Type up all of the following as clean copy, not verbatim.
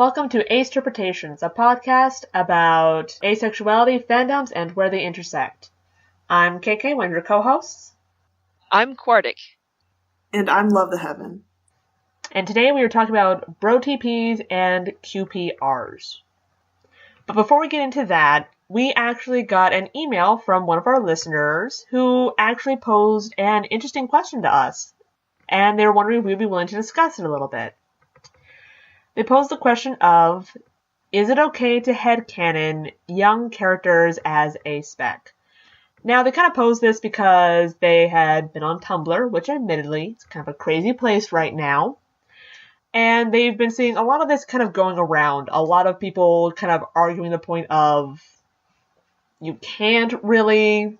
Welcome to Ace-terpitations, a podcast about asexuality, fandoms, and where they intersect. I'm KK, one of your co-hosts. I'm Quartic. And I'm Love the Heaven. And today we are talking about BROTPs and QPRs. But before we get into that, we actually got an email from one of our listeners who actually posed an interesting question to us. And they were wondering if we'd be willing to discuss it a little bit. They posed the question of, is it okay to headcanon young characters as a spec? Now, they kind of posed this because they had been on Tumblr, which admittedly, it's kind of a crazy place right now. And they've been seeing a lot of this kind of going around. A lot of people kind of arguing the point of, you can't really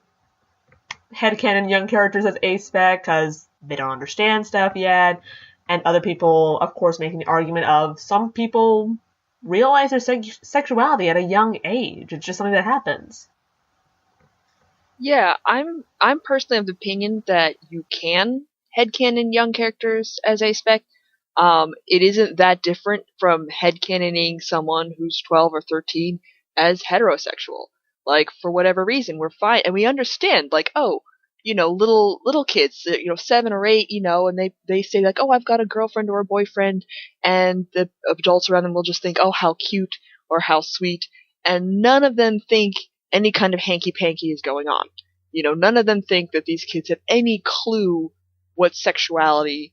headcanon young characters as a spec because they don't understand stuff yet. And other people, of course, making the argument of some people realize their sexuality at a young age. It's just something that happens. Yeah, I'm personally of the opinion that you can headcanon young characters as a spec. It isn't that different from headcanoning someone who's 12 or 13 as heterosexual. Like, for whatever reason, we're fine, and we understand, like, oh, little kids, 7 or 8, and they say like, oh, I've got a girlfriend or a boyfriend, and the adults around them will just think, oh, how cute or how sweet, and none of them think any kind of hanky-panky is going on. None of them think that these kids have any clue what sexuality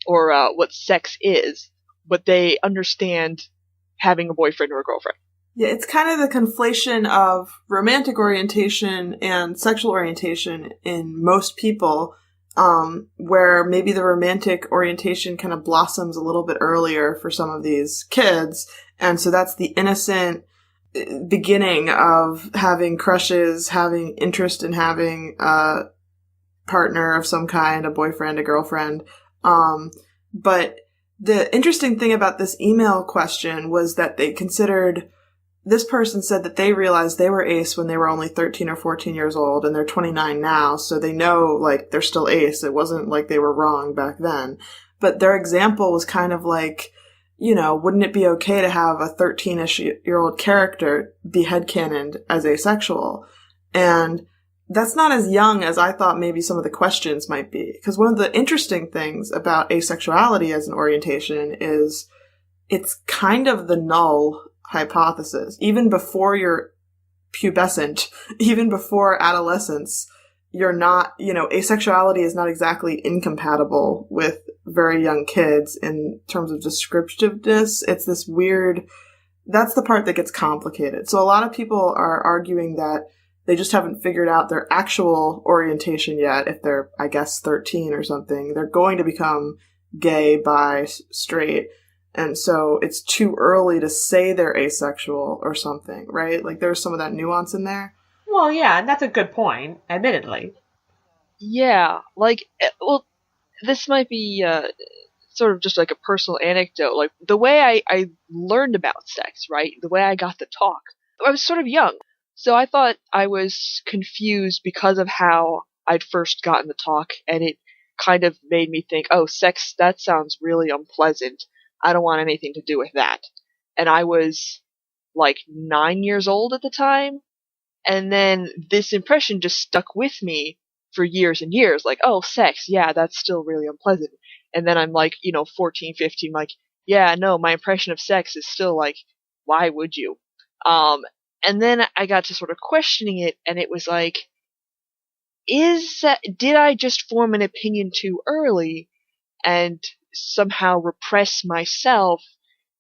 or what sex is, but they understand having a boyfriend or a girlfriend. Yeah, it's kind of the conflation of romantic orientation and sexual orientation in most people, where maybe the romantic orientation kind of blossoms a little bit earlier for some of these kids. And so that's the innocent beginning of having crushes, having interest in having a partner of some kind, a boyfriend, a girlfriend. But the interesting thing about this email question was that they considered... This person said that they realized they were ace when they were only 13 or 14 years old, and they're 29 now, so they know, like, they're still ace. It wasn't like they were wrong back then. But their example was kind of like, wouldn't it be okay to have a 13-ish-year-old character be headcanoned as asexual? And that's not as young as I thought maybe some of the questions might be. Because one of the interesting things about asexuality as an orientation is it's kind of the null hypothesis. Even before you're pubescent, even before adolescence, you're not, asexuality is not exactly incompatible with very young kids in terms of descriptiveness. It's this weird, that's the part that gets complicated. So a lot of people are arguing that they just haven't figured out their actual orientation yet. If they're, I guess, 13 or something, they're going to become gay, bi, straight. And so it's too early to say they're asexual or something, right? Like, there's some of that nuance in there. Well, yeah, and that's a good point, admittedly. Yeah, this might be sort of just like a personal anecdote. Like, the way I learned about sex, right? The way I got the talk. I was sort of young, so I thought I was confused because of how I'd first gotten the talk, and it kind of made me think, oh, sex, that sounds really unpleasant. I don't want anything to do with that. And I was like 9 years old at the time. And then this impression just stuck with me for years and years. Like, oh, sex, yeah, that's still really unpleasant. And then I'm like, 14, 15, like, yeah, no, my impression of sex is still like, why would you? And then I got to sort of questioning it, and it was like, did I just form an opinion too early and somehow repress myself,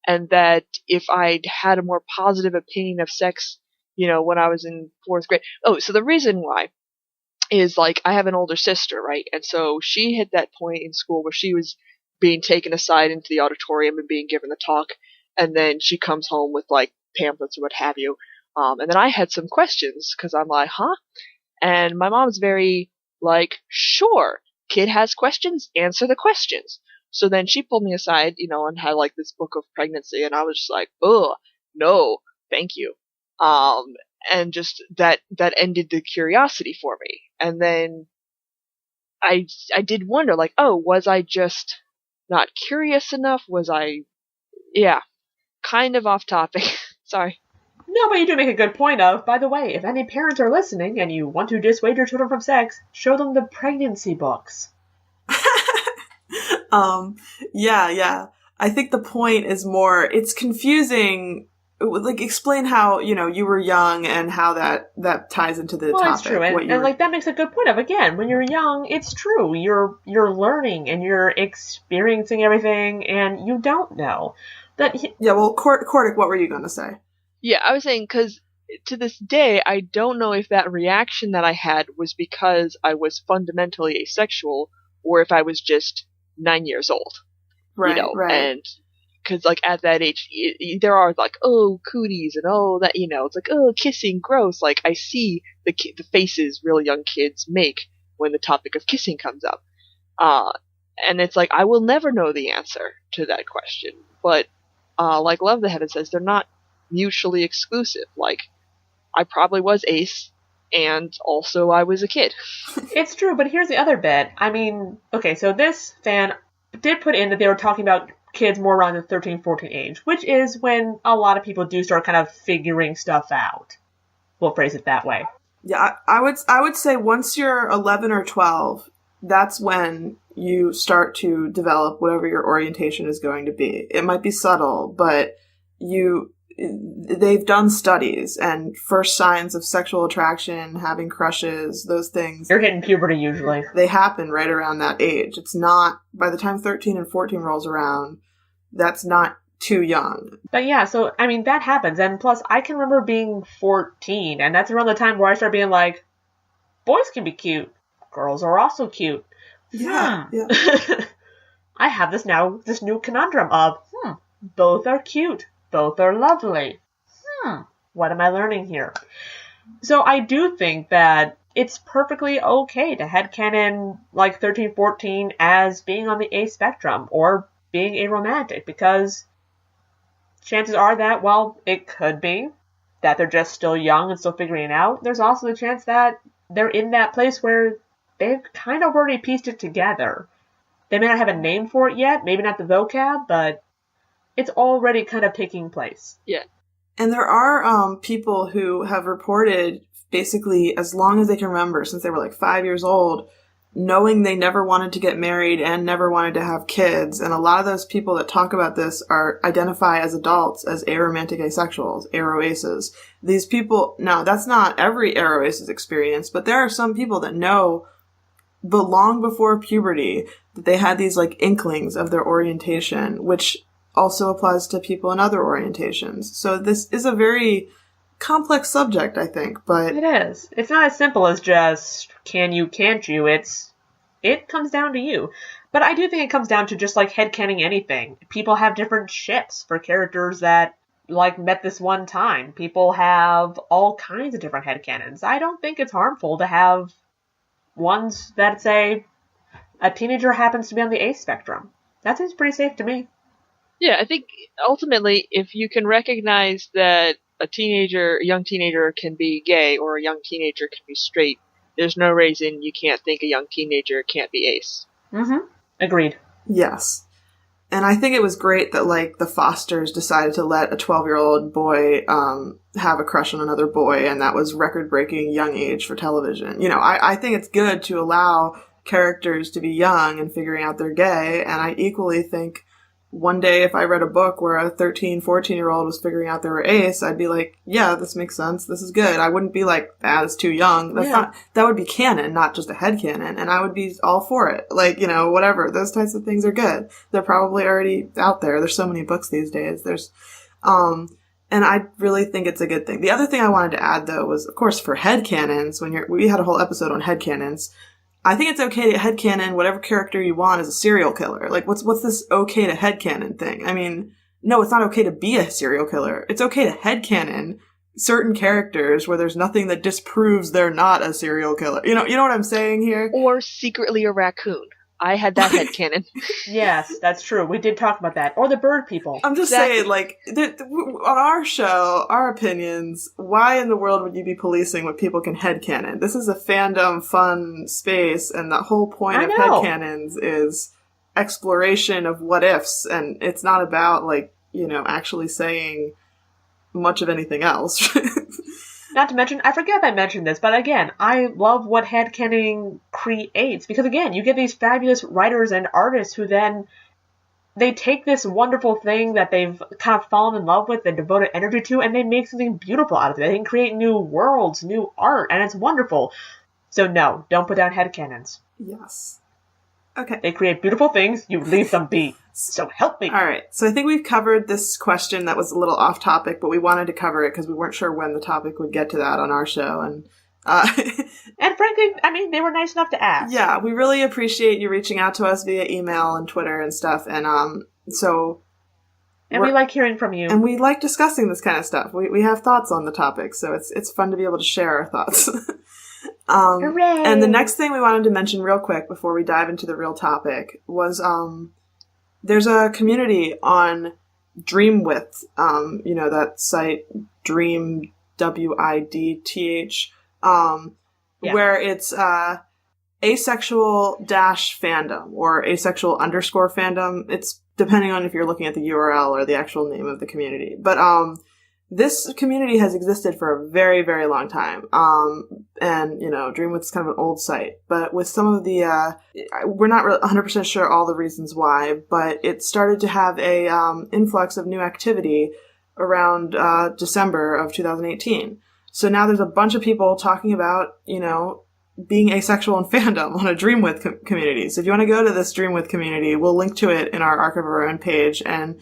and that if I'd had a more positive opinion of sex, when I was in 4th grade. Oh, so the reason why is, like, I have an older sister, right? And so she hit that point in school where she was being taken aside into the auditorium and being given the talk, and then she comes home with, like, pamphlets or what have you. And then I had some questions, because I'm like, huh? And my mom's very, like, sure, kid has questions, answer the questions. So then she pulled me aside, and had like this book of pregnancy, and I was just like, oh, no, thank you. And just that ended the curiosity for me. And then I did wonder, like, oh, was I just not curious enough? Was I, kind of off topic. Sorry. No, but you do make a good point of, by the way, if any parents are listening and you want to dissuade your children from sex, show them the pregnancy books. Yeah. I think the point is more, it's confusing. Like, explain how, you were young and how that ties into the topic. Well, it's true. And that makes a good point of, again, when you're young, it's true. You're learning and you're experiencing everything and you don't know. Yeah, well, Cordic, what were you going to say? Yeah, I was saying, because to this day, I don't know if that reaction that I had was because I was fundamentally asexual or if I was just 9 years old. Right, right. And because, like, at that age, there are, like, oh, cooties, and oh, that, it's like, oh, kissing, gross. Like, I see the faces real young kids make when the topic of kissing comes up. And it's like, I will never know the answer to that question. But, like Love the Heaven says, they're not mutually exclusive. Like, I probably was ace, and also I was a kid. It's true, but here's the other bit. I mean, okay, so this fan did put in that they were talking about kids more around the 13, 14 age, which is when a lot of people do start kind of figuring stuff out. We'll phrase it that way. Yeah, I would say once you're 11 or 12, that's when you start to develop whatever your orientation is going to be. It might be subtle, but they've done studies, and first signs of sexual attraction, having crushes, those things. You're hitting puberty usually. They happen right around that age. It's not, by the time 13 and 14 rolls around, that's not too young. But yeah, so, I mean, that happens. And plus, I can remember being 14, and that's around the time where I started being like, boys can be cute. Girls are also cute. Yeah. I have this new conundrum of, both are cute. Both are lovely. What am I learning here? So I do think that it's perfectly okay to headcanon like 13, 14 as being on the A spectrum or being aromantic, because chances are that, well, it could be that they're just still young and still figuring it out. There's also the chance that they're in that place where they've kind of already pieced it together. They may not have a name for it yet, maybe not the vocab, but it's already kind of taking place. Yeah. And there are people who have reported basically as long as they can remember, since they were like 5 years old, knowing they never wanted to get married and never wanted to have kids. And a lot of those people that talk about this identify as adults as aromantic asexuals, aroaces. These people, now that's not every aroace's experience, but there are some people that know, but long before puberty, that they had these like inklings of their orientation, which also applies to people in other orientations. So this is a very complex subject, I think, but... It is. It's not as simple as just, can you, can't you? It comes down to you. But I do think it comes down to just, like, headcanon anything. People have different ships for characters that, like, met this one time. People have all kinds of different headcanons. I don't think it's harmful to have ones that say a teenager happens to be on the A spectrum. That seems pretty safe to me. Yeah, I think ultimately, if you can recognize that a young teenager can be gay or a young teenager can be straight, there's no reason you can't think a young teenager can't be ace. Mm-hmm. Agreed. Yes. And I think it was great that, like, the Fosters decided to let a 12-year-old boy have a crush on another boy, and that was record-breaking young age for television. You know, I think it's good to allow characters to be young and figuring out they're gay, and I equally think one day if I read a book where a 13, 14-year-old was figuring out they were ace, I'd be like, yeah, this makes sense. This is good. I wouldn't be like, that's too young. That would be canon, not just a headcanon. And I would be all for it. Like, you know, whatever. Those types of things are good. They're probably already out there. There's so many books these days. And I really think it's a good thing. The other thing I wanted to add, though, was, of course, for headcanons, we had a whole episode on headcanons. I think it's okay to headcanon whatever character you want as a serial killer. Like, what's this okay to headcanon thing? I mean, no, it's not okay to be a serial killer. It's okay to headcanon certain characters where there's nothing that disproves they're not a serial killer. You know what I'm saying here? Or secretly a raccoon. I had that headcanon. Yes, that's true. We did talk about that. Or the bird people. I'm just saying, like, on our show, our opinions, why in the world would you be policing what people can headcanon? This is a fandom fun space, and the whole point of headcanons is exploration of what ifs, and it's not about, like, actually saying much of anything else. Not to mention, I forget if I mentioned this, but again, I love what headcanon creates, because again, you get these fabulous writers and artists who then, they take this wonderful thing that they've kind of fallen in love with and devoted energy to, and they make something beautiful out of it. They can create new worlds, new art, and it's wonderful. So no, don't put down headcanons. Yes. Okay. They create beautiful things, you leave them be. So help me. All right. So I think we've covered this question that was a little off topic, but we wanted to cover it because we weren't sure when the topic would get to that on our show. And and frankly, I mean, they were nice enough to ask. Yeah, we really appreciate you reaching out to us via email and Twitter and stuff. And And we like hearing from you. And we like discussing this kind of stuff. We have thoughts on the topic, so it's fun to be able to share our thoughts. Hooray! And the next thing we wanted to mention real quick before we dive into the real topic was there's a community on Dreamwidth, that site Dream WIDTH, where it's asexual-fandom or asexual_fandom. It's depending on if you're looking at the URL or the actual name of the community. But this community has existed for a very, very long time. And, Dreamwidth's kind of an old site. But with some of the, we're not 100% sure all the reasons why, but it started to have a influx of new activity around December of 2018. So now there's a bunch of people talking about, being asexual in fandom on a Dreamwidth community. So if you want to go to this Dreamwidth community, we'll link to it in our Archive of Our Own page, and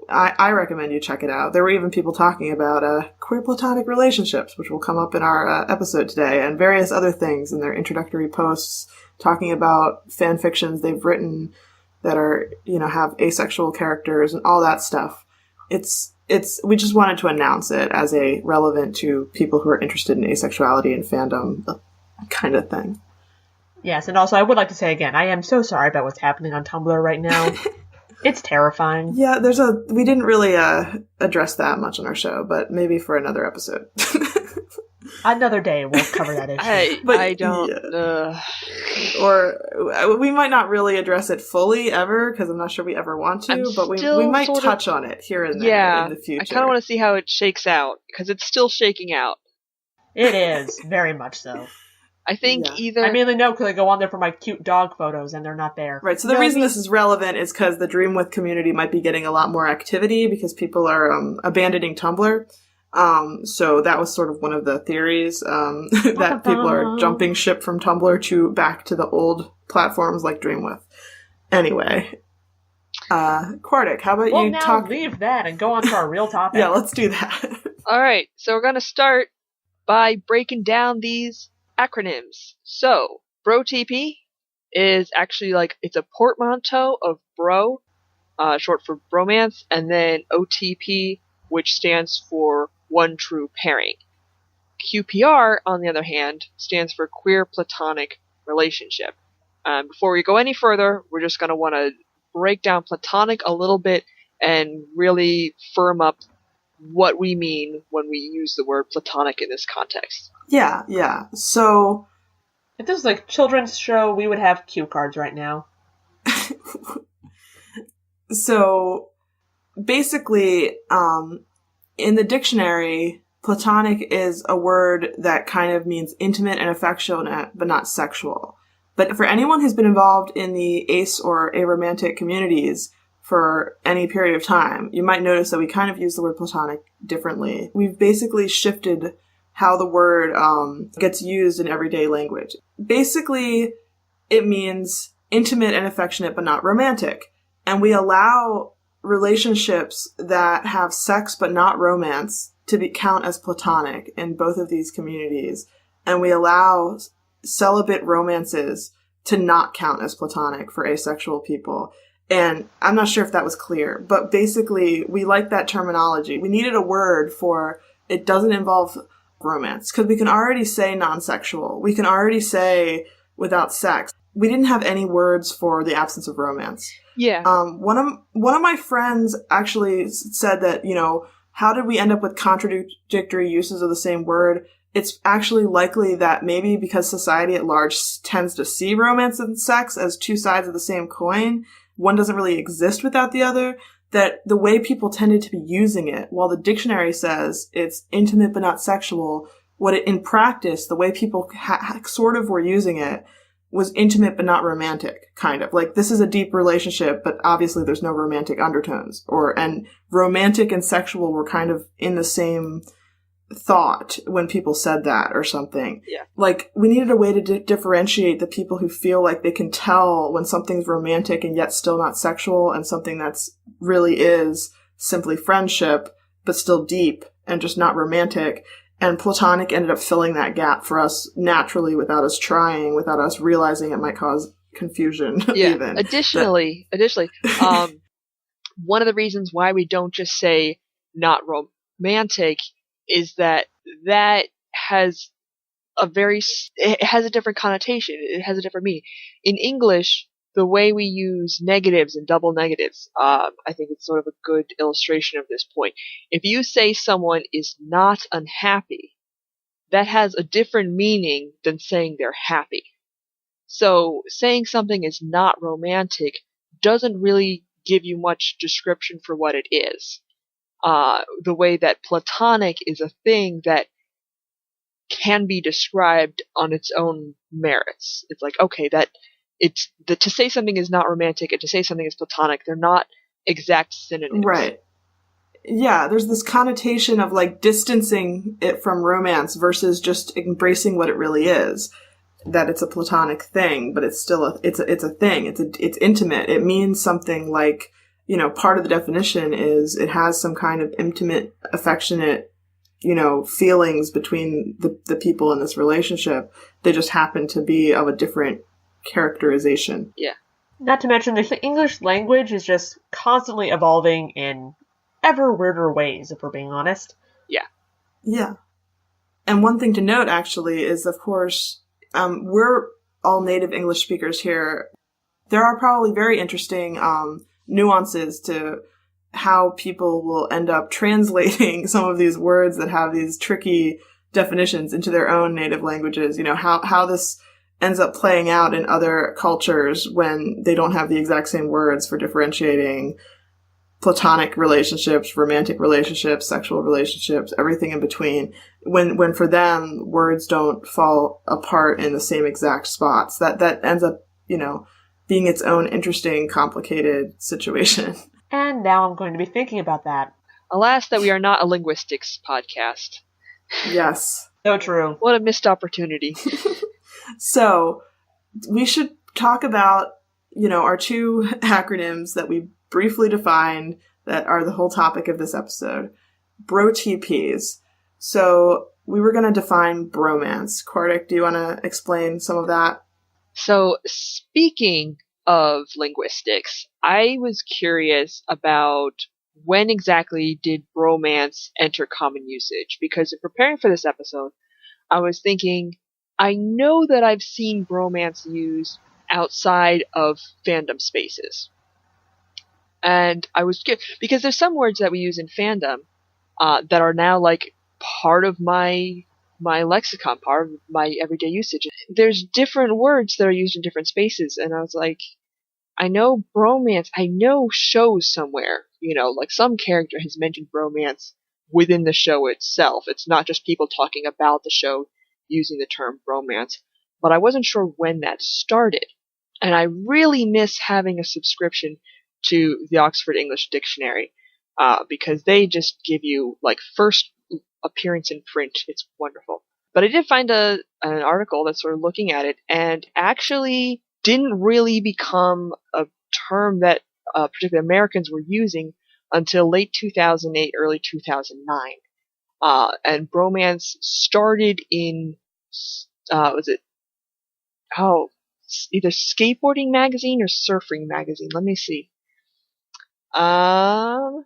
I recommend you check it out. There were even people talking about queer platonic relationships, which will come up in our episode today, and various other things in their introductory posts talking about fan fictions they've written that are, have asexual characters and all that stuff. We just wanted to announce it as a relevant to people who are interested in asexuality and fandom kind of thing. Yes, and also I would like to say again, I am so sorry about what's happening on Tumblr right now. It's terrifying. Yeah, we didn't really address that much on our show, but maybe for another episode. Another day we'll cover that issue. I don't... Yeah. Or we might not really address it fully ever, because I'm not sure we ever want to, but we might touch on it here and there in the future. I kind of want to see how it shakes out, because it's still shaking out. It is, very much so. I think either... I mainly know because I go on there for my cute dog photos, and they're not there. Right, so the reason this is relevant is because the Dreamwidth community might be getting a lot more activity because people are abandoning Tumblr. So that was sort of one of the theories, that people are jumping ship from Tumblr back to the old platforms like Dreamwidth. Anyway, Quartic, how about you talk... leave that and go on to our real topic. Yeah, let's do that. Alright, so we're gonna start by breaking down these acronyms. So, BROTP is actually it's a portmanteau of bro, short for bromance, and then OTP, which stands for one true pairing. QPR, on the other hand, stands for queer platonic relationship. Before we go any further, we're just going to want to break down platonic a little bit and really firm up what we mean when we use the word platonic in this context. Yeah. So, if this was like a children's show, we would have cue cards right now. So, basically, in the dictionary, platonic is a word that kind of means intimate and affectionate, but not sexual. But for anyone who's been involved in the ace or aromantic communities for any period of time, you might notice that we kind of use the word platonic differently. We've basically shifted how the word gets used in everyday language. Basically, it means intimate and affectionate, but not romantic. And we allow relationships that have sex but not romance to count as platonic in both of these communities. And we allow celibate romances to not count as platonic for asexual people. And I'm not sure if that was clear, but basically we like that terminology. We needed a word for it doesn't involve romance, because we can already say non-sexual. We can already say without sex. We didn't have any words for the absence of romance. Yeah. One of my friends actually said that, how did we end up with contradictory uses of the same word? It's actually likely that maybe because society at large tends to see romance and sex as two sides of the same coin, one doesn't really exist without the other. that the way people tended to be using it, while the dictionary says it's intimate but not sexual, in practice, the way people sort of were using it was intimate but not romantic, kind of. Like, this is a deep relationship, but obviously there's no romantic undertones. And romantic and sexual were kind of in the same thought when people said that or something. Yeah. Like, we needed a way to differentiate the people who feel like they can tell when something's romantic and yet still not sexual, and something that's really is simply friendship, but still deep and just not romantic. And Platonic ended up filling that gap for us naturally without us trying, without us realizing it might cause confusion. Yeah. Even. Additionally, one of the reasons why we don't just say not romantic is that has it has a different connotation. It has a different meaning. In English, the way we use negatives and double negatives, I think it's sort of a good illustration of this point. If you say someone is not unhappy, that has a different meaning than saying they're happy. So saying something is not romantic doesn't really give you much description for what it is. The way that Platonic is a thing that can be described on its own merits. It's like, okay, to say something is not romantic and to say something is Platonic, they're not exact synonyms. Right. Yeah, there's this connotation of like distancing it from romance versus just embracing what it really is. That it's a Platonic thing, but it's still it's a thing. It's intimate. It means something like, part of the definition is it has some kind of intimate, affectionate, feelings between the people in this relationship. They just happen to be of a different characterization. Yeah. Not to mention, the English language is just constantly evolving in ever weirder ways, if we're being honest. Yeah. Yeah. And one thing to note, actually, is, of course, we're all native English speakers here. There are probably very interesting nuances to how people will end up translating some of these words that have these tricky definitions into their own native languages. How this ends up playing out in other cultures when they don't have the exact same words for differentiating Platonic relationships, romantic relationships, sexual relationships, everything in between. When for them, words don't fall apart in the same exact spots. That ends up, being its own interesting, complicated situation. And now I'm going to be thinking about that. Alas, that we are not a linguistics podcast. Yes. So true. What a missed opportunity. So, we should talk about, our two acronyms that we briefly defined that are the whole topic of this episode. BROTPs. So, we were going to define bromance. Quartic, do you want to explain some of that? So, speaking of linguistics, I was curious about when exactly did bromance enter common usage? Because in preparing for this episode, I was thinking, I know that I've seen bromance used outside of fandom spaces. And I was curious, because there's some words that we use in fandom that are now like part of my lexicon, part of my everyday usage. There's different words that are used in different spaces, and I was like, I know bromance, I know shows somewhere, like some character has mentioned bromance within the show itself. It's not just people talking about the show using the term bromance, but I wasn't sure when that started. And I really miss having a subscription to the Oxford English Dictionary, because they just give you, like, first appearance in print. It's wonderful. But I did find an article that's sort of looking at it, and actually didn't really become a term that particularly Americans were using until late 2008, early 2009. And bromance started in, either skateboarding magazine or surfing magazine. Let me see. Oh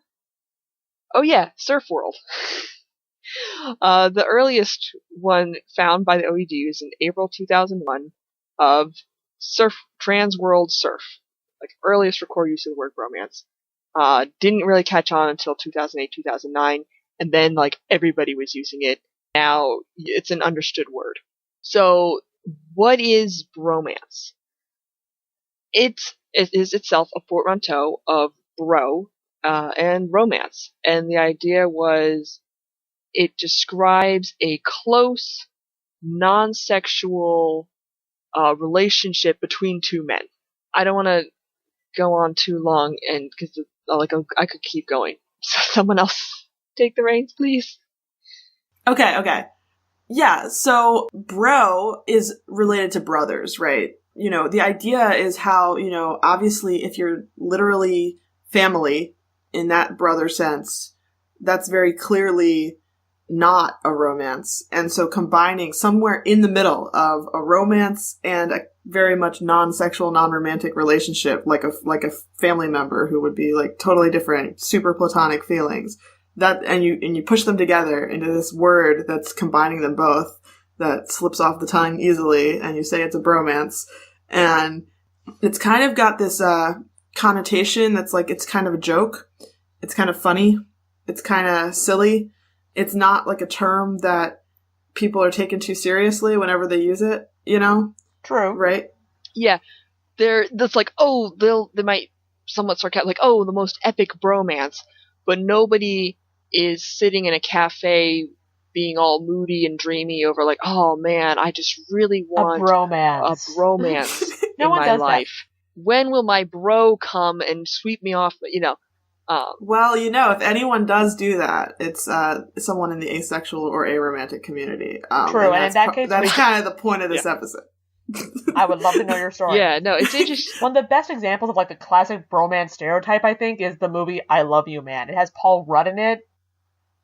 yeah, Surf World. The earliest one found by the OED is in April 2001 of Trans World Surf, like earliest recorded use of the word bromance. Didn't really catch on until 2008, 2009, and then like everybody was using it. Now it's an understood word. So what is bromance? It is itself a portmanteau of bro, and romance. And the idea was it describes a close, non-sexual relationship between two men. I don't want to go on too long, and because I could keep going. So someone else take the reins, please. Okay. Yeah, so bro is related to brothers, right? The idea is how, obviously if you're literally family in that brother sense, that's very clearly not a romance. And so combining somewhere in the middle of a romance and a very much non-sexual, non-romantic relationship, like a family member who would be like totally different, super platonic feelings, that and you push them together into this word that's combining them both, that slips off the tongue easily, and you say it's a bromance. And it's kind of got this connotation that's like, it's kind of a joke, it's kind of funny, it's kind of silly. It's not like a term that people are taken too seriously whenever they use it, True. Right? Yeah. That's like, they might somewhat sarcastic, like, the most epic bromance, but nobody is sitting in a cafe being all moody and dreamy over like, oh man, I just really want a bromance in my life. That. When will my bro come and sweep me off, Well, if anyone does do that, it's someone in the asexual or aromantic community. True, and in that case, that's kind of the point of this episode. I would love to know your story. Yeah, no, it's interesting. One of the best examples of like the classic bromance stereotype, I think, is the movie I Love You, Man. It has Paul Rudd in it,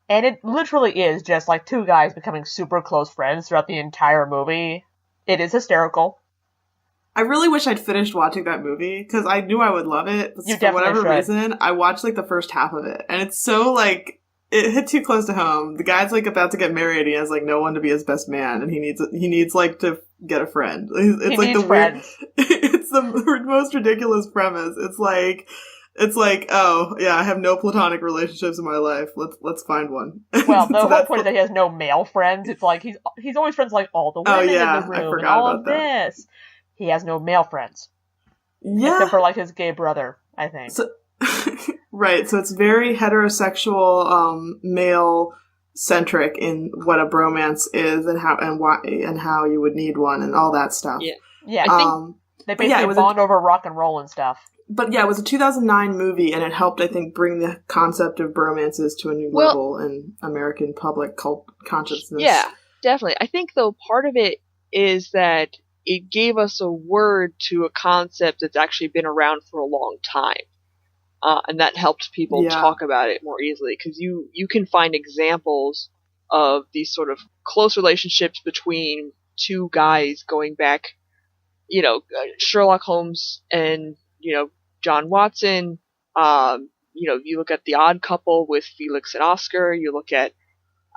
and it literally is just like two guys becoming super close friends throughout the entire movie. It is hysterical. I really wish I'd finished watching that movie, because I knew I would love it. But for whatever reason, I watched like the first half of it, and it's so like, it hit too close to home. The guy's like about to get married, and he has like no one to be his best man, and he needs like to get a friend. It's like the friends. It's the most ridiculous premise. It's like, oh yeah, I have no platonic relationships in my life. Let's find one. Well, the whole point is that he has no male friends. It's like he's always friends with like all the women in the room and all of this. He has no male friends. Yeah. Except for like his gay brother, I think. So, right. So it's very heterosexual, male centric in what a bromance is and how you would need one and all that stuff. Yeah. Yeah. I think they basically bond over rock and roll and stuff. But yeah, it was a 2009 movie, and it helped, I think, bring the concept of bromances to a new level in American public consciousness. Yeah, definitely. I think, though, part of it is that it gave us a word to a concept that's actually been around for a long time. And that helped people talk about it more easily, because you can find examples of these sort of close relationships between two guys going back, Sherlock Holmes and, John Watson. You look at The Odd Couple with Felix and Oscar. You look at,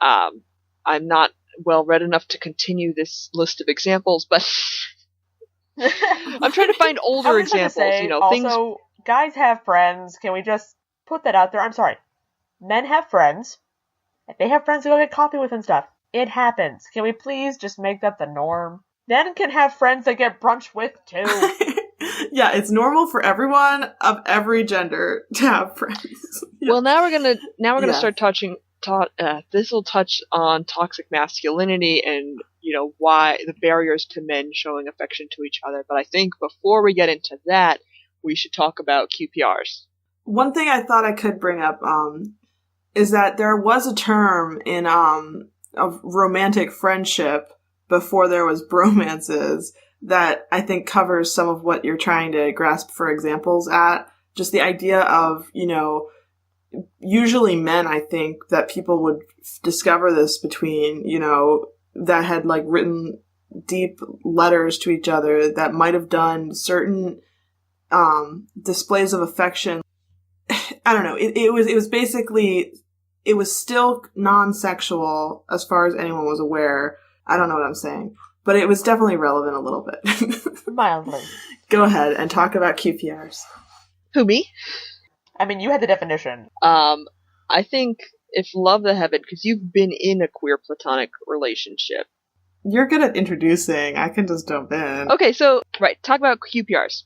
I'm not well read enough to continue this list of examples, but I'm trying to find older examples. Also, guys have friends. Can we just put that out there? I'm sorry. Men have friends. They have friends to go get coffee with and stuff. It happens. Can we please just make that the norm? Men can have friends they get brunch with too. Yeah, it's normal for everyone of every gender to have friends. Yeah. Well, now we're gonna start touching. This will touch on toxic masculinity and why the barriers to men showing affection to each other. But I think before we get into that, we should talk about QPRs. One thing I thought I could bring up is that there was a term in of romantic friendship before there was bromances that I think covers some of what you're trying to grasp for examples at. Just the idea of, usually men, I think, that people would discover this between, that had like written deep letters to each other that might have done certain displays of affection. I don't know. It was basically, it was still non-sexual as far as anyone was aware. I don't know what I'm saying, but it was definitely relevant a little bit. Mildly. Go ahead and talk about QPRs. Who, me? I mean, you had the definition. I think if love the heaven, because you've been in a queer platonic relationship. You're good at introducing. I can just jump in. Okay, so, talk about QPRs.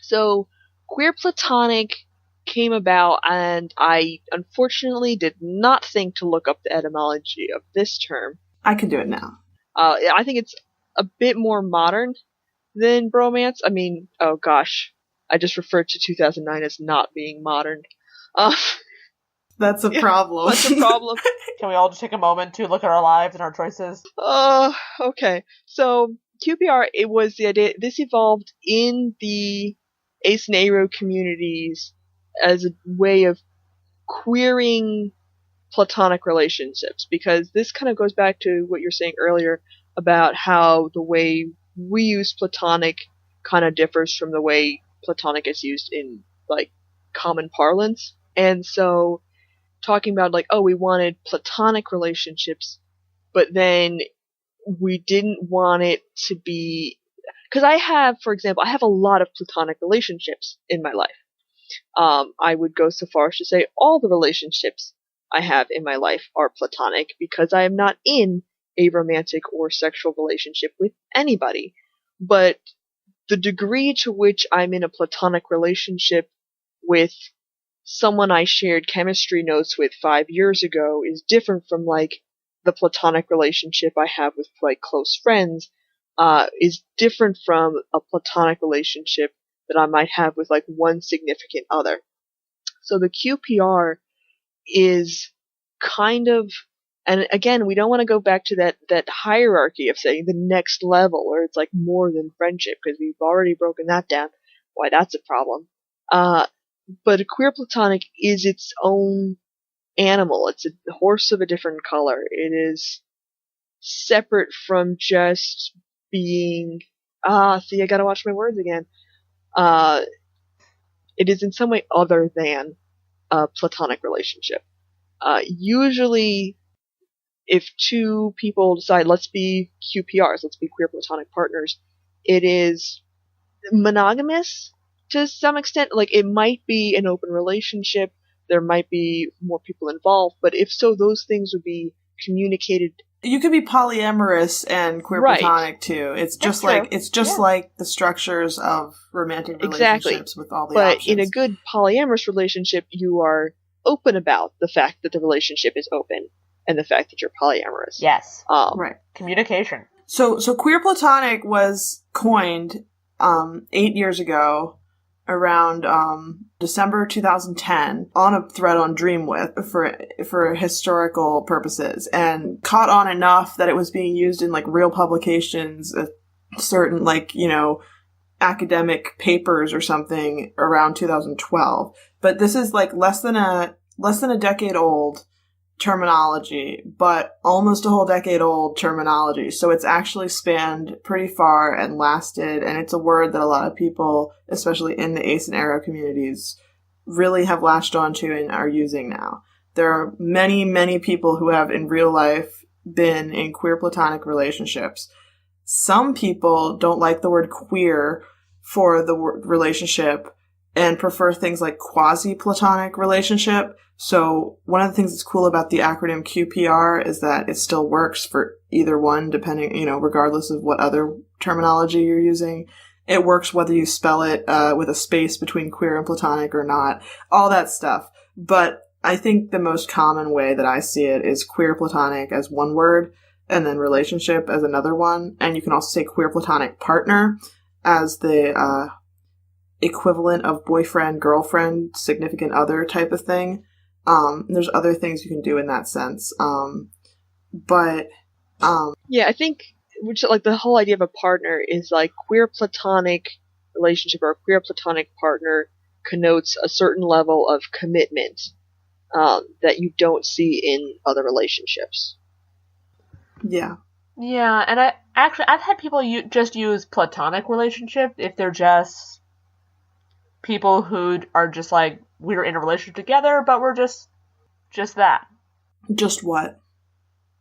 So, queer platonic came about, and I unfortunately did not think to look up the etymology of this term. I can do it now. I think it's a bit more modern than bromance. I mean, oh gosh, I just referred to 2009 as not being modern. That's a problem. That's a problem. Can we all just take a moment to look at our lives and our choices? Okay. So, QPR, it was the idea, this evolved in the ace and aro communities as a way of queering platonic relationships, because this kind of goes back to what you're saying earlier about how the way we use platonic kind of differs from the way platonic is used in, like, common parlance. And so, talking about, like, oh, we wanted platonic relationships, but then we didn't want it to be, because I have, for example, I have a lot of platonic relationships in my life. I would go so far as to say all the relationships I have in my life are platonic, because I am not in a romantic or sexual relationship with anybody. But the degree to which I'm in a platonic relationship with someone I shared chemistry notes with 5 years ago is different from, like, the platonic relationship I have with, like, close friends, is different from a platonic relationship that I might have with, like, one significant other. So the QPR is kind of, and again, we don't want to go back to that hierarchy of saying the next level, where it's, like, more than friendship, because we've already broken that down. Why, that's a problem. But a queer platonic is its own animal. It's a horse of a different color. It is separate from just being, see, I gotta watch my words again. It is in some way other than a platonic relationship. Usually, if two people decide, let's be QPRs, let's be queer platonic partners, it is monogamous to some extent. Like, it might be an open relationship, there might be more people involved, but if so, those things would be communicated. You could be polyamorous and queer platonic too. It's just like the structures of romantic relationships with all the options. But in a good polyamorous relationship, you are open about the fact that the relationship is open and the fact that you're polyamorous. Yes. Right. Communication. So queer platonic was coined 8 years ago, around December 2010, on a thread on Dreamwidth for historical purposes, and caught on enough that it was being used in, like, real publications, certain, like, you know, academic papers or something around 2012. But this is, like, less than a decade old terminology, but almost a whole decade old terminology. So it's actually spanned pretty far and lasted, and it's a word that a lot of people, especially in the ace and aro communities, really have latched onto and are using now. There are many, many people who have in real life been in queer platonic relationships. Some people don't like the word queer for the word relationship and prefer things like quasi-platonic relationship. So one of the things that's cool about the acronym QPR is that it still works for either one, depending, you know, regardless of what other terminology you're using. It works whether you spell it with a space between queer and platonic or not, all that stuff. But I think the most common way that I see it is queer platonic as one word, and then relationship as another one. And you can also say queer platonic partner as the equivalent of boyfriend, girlfriend, significant other type of thing. There's other things you can do in that sense. Yeah, I think, which, like, the whole idea of a partner is, like, queer platonic relationship or queer platonic partner connotes a certain level of commitment that you don't see in other relationships. Yeah. Yeah, and I've had people just use platonic relationship if they're just people who are just like, we're in a relationship together, but we're just that. Just what?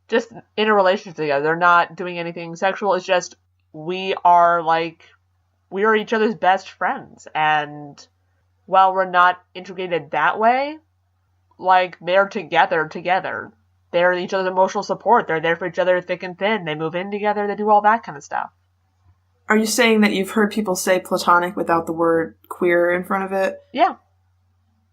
Just in a relationship together. They're not doing anything sexual. It's just we are each other's best friends. And while we're not integrated that way, like, they're together. They're each other's emotional support. They're there for each other thick and thin. They move in together. They do all that kind of stuff. Are you saying that you've heard people say platonic without the word queer in front of it? Yeah.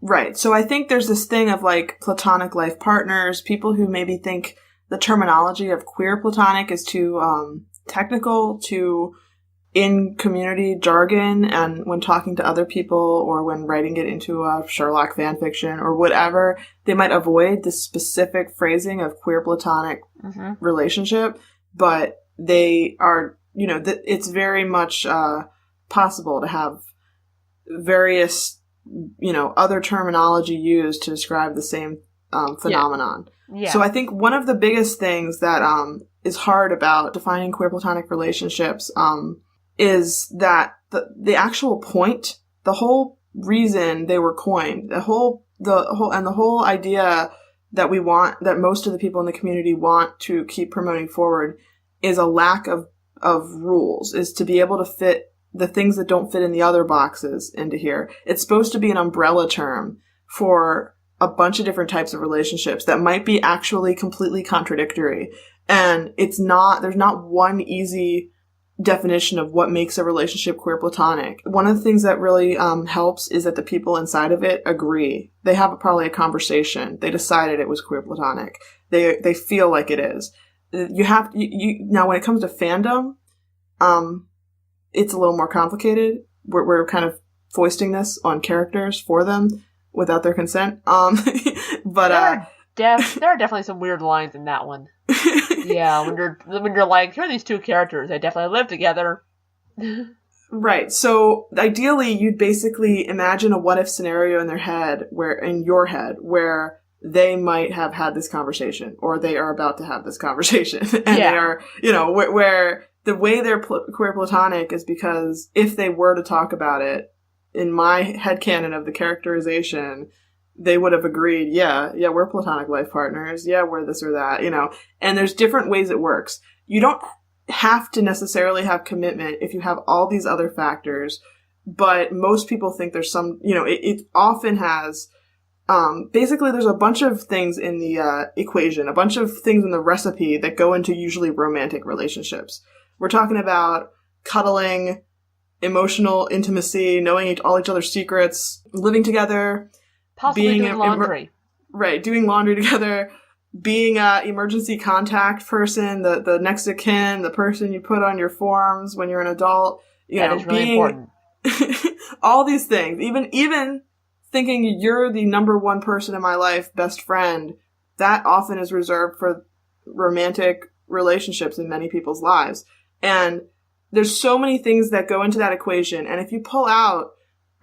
Right. So I think there's this thing of like platonic life partners, people who maybe think the terminology of queer platonic is too technical, too in community jargon, and when talking to other people or when writing it into a Sherlock fan fiction or whatever, they might avoid the specific phrasing of queer platonic relationship, but they are, it's very much possible to have various other terminology used to describe the same phenomenon. Yeah. So I think one of the biggest things that is hard about defining queer platonic relationships is that the actual point, the whole reason they were coined, the whole idea that most of the people in the community want to keep promoting forward is a lack of rules, is to be able to fit the things that don't fit in the other boxes into here. It's supposed to be an umbrella term for a bunch of different types of relationships that might be actually completely contradictory. And there's not one easy definition of what makes a relationship queer platonic. One of the things that really helps is that the people inside of it agree. They have probably a conversation. They decided it was queer platonic. They feel like it is. Now when it comes to fandom, it's a little more complicated. We're kind of foisting this on characters for them without their consent. But there are definitely some weird lines in that one. Yeah, when you're like, here are these two characters, they definitely live together. Right. So ideally, you'd basically imagine a what-if scenario in your head, where they might have had this conversation, or they are about to have this conversation, and they are, where the way they're queer platonic is because if they were to talk about it, in my headcanon of the characterization, they would have agreed, yeah, we're platonic life partners, yeah, we're this or that, and there's different ways it works. You don't have to necessarily have commitment if you have all these other factors, but most people think there's some, it often has, basically there's a bunch of things in the equation, a bunch of things in the recipe that go into usually romantic relationships. We're talking about cuddling, emotional intimacy, knowing all each other's secrets, living together, possibly doing laundry. Right, doing laundry together, being a emergency contact person, the next of kin, the person you put on your forms when you're an adult. That is really important. All these things, even thinking you're the number one person in my life, best friend, that often is reserved for romantic relationships in many people's lives. And there's so many things that go into that equation. And if you pull out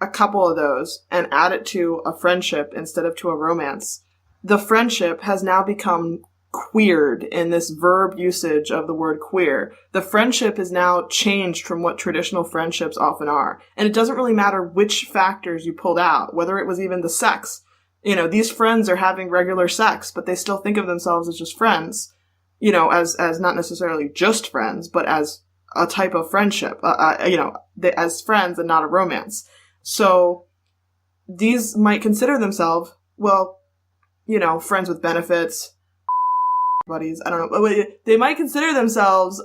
a couple of those and add it to a friendship instead of to a romance, the friendship has now become queered in this verb usage of the word queer. The friendship is now changed from what traditional friendships often are. And it doesn't really matter which factors you pulled out, whether it was even the sex. These friends are having regular sex, but they still think of themselves as just friends. As not necessarily just friends, but as a type of friendship, as friends and not a romance. So these might consider themselves, friends with benefits, buddies, I don't know. They might consider themselves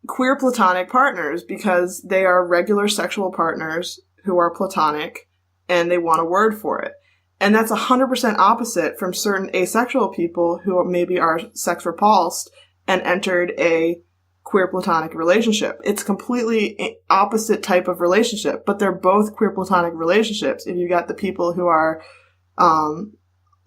queer platonic partners because they are regular sexual partners who are platonic and they want a word for it. And that's 100% opposite from certain asexual people who maybe are sex repulsed and entered a queer platonic relationship. It's completely opposite type of relationship, but they're both queer platonic relationships. If you got the people who are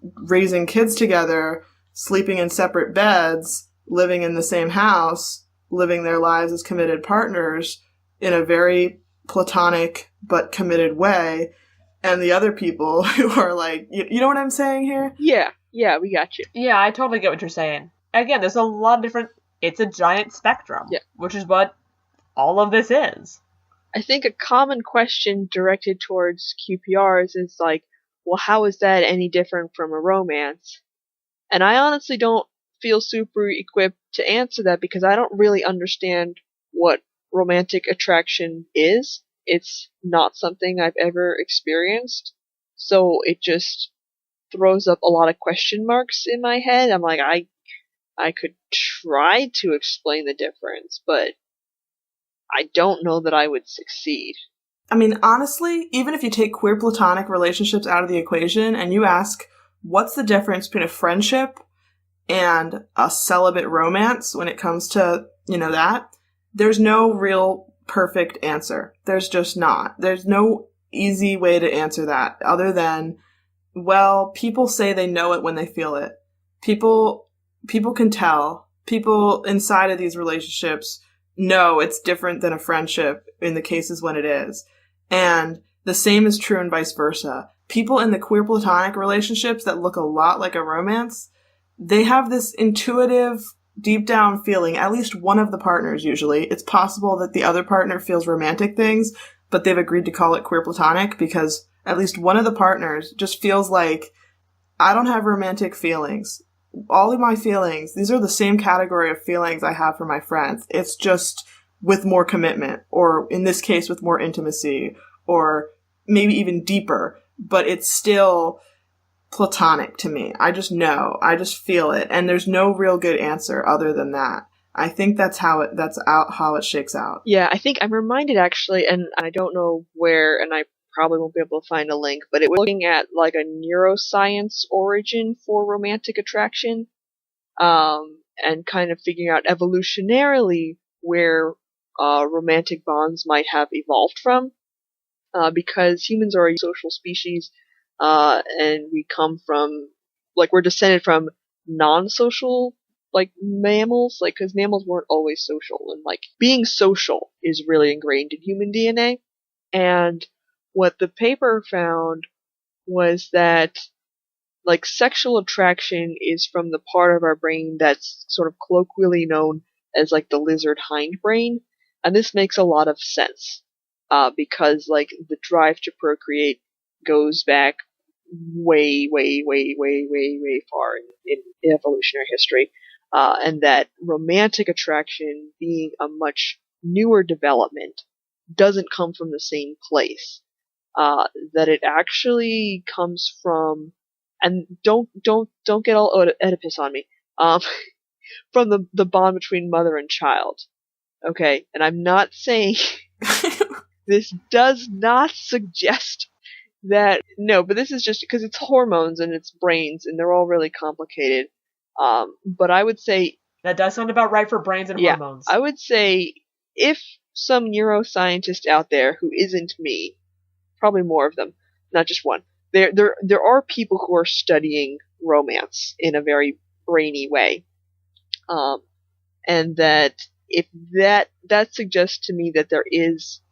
raising kids together, sleeping in separate beds, living in the same house, living their lives as committed partners in a very platonic but committed way, and the other people who are like, you know what I'm saying here? Yeah, we got you. Yeah, I totally get what you're saying. Again, there's a lot of different, it's a giant spectrum, which is what all of this is. I think a common question directed towards QPRs is like, well, how is that any different from a romance? And I honestly don't feel super equipped to answer that because I don't really understand what romantic attraction is. It's not something I've ever experienced, so it just throws up a lot of question marks in my head. I'm like, I could try to explain the difference, but I don't know that I would succeed. I mean, honestly, even if you take queer platonic relationships out of the equation and you ask, what's the difference between a friendship and a celibate romance when it comes to, that, there's no real perfect answer. There's just not. There's no easy way to answer that other than, well, people say they know it when they feel it. People can tell. People inside of these relationships know it's different than a friendship in the cases when it is. And the same is true and vice versa. People in the queer platonic relationships that look a lot like a romance, they have this intuitive, deep down feeling, at least one of the partners usually. It's possible that the other partner feels romantic things, but they've agreed to call it queer platonic because at least one of the partners just feels like, I don't have romantic feelings. All of my feelings, these are the same category of feelings I have for my friends. It's just with more commitment, or in this case, with more intimacy, or maybe even deeper, but it's still platonic to me. I just know. I just feel it. And there's no real good answer other than that. I think that's how it shakes out. Yeah, I think I'm reminded actually, and I don't know where, and I probably won't be able to find a link, but it was looking at like a neuroscience origin for romantic attraction, and kind of figuring out evolutionarily where romantic bonds might have evolved from, because humans are a social species, and we come from, like, we're descended from non-social, like, mammals, like, because mammals weren't always social, and, like, being social is really ingrained in human DNA, and what the paper found was that, like, sexual attraction is from the part of our brain that's sort of colloquially known as, like, the lizard hindbrain, and this makes a lot of sense, because, like, the drive to procreate goes back way, way, way, way, way, way far in evolutionary history, and that romantic attraction, being a much newer development, doesn't come from the same place. That it actually comes from, and don't get all Oedipus on me, from the bond between mother and child. Okay, and I'm not saying this does not suggest that, no, but this is just because it's hormones and it's brains and they're all really complicated. But I would say that does sound about right for brains and hormones. I would say if some neuroscientist out there who isn't me, probably more of them, not just one, there are people who are studying romance in a very brainy way, and that if that suggests to me that there is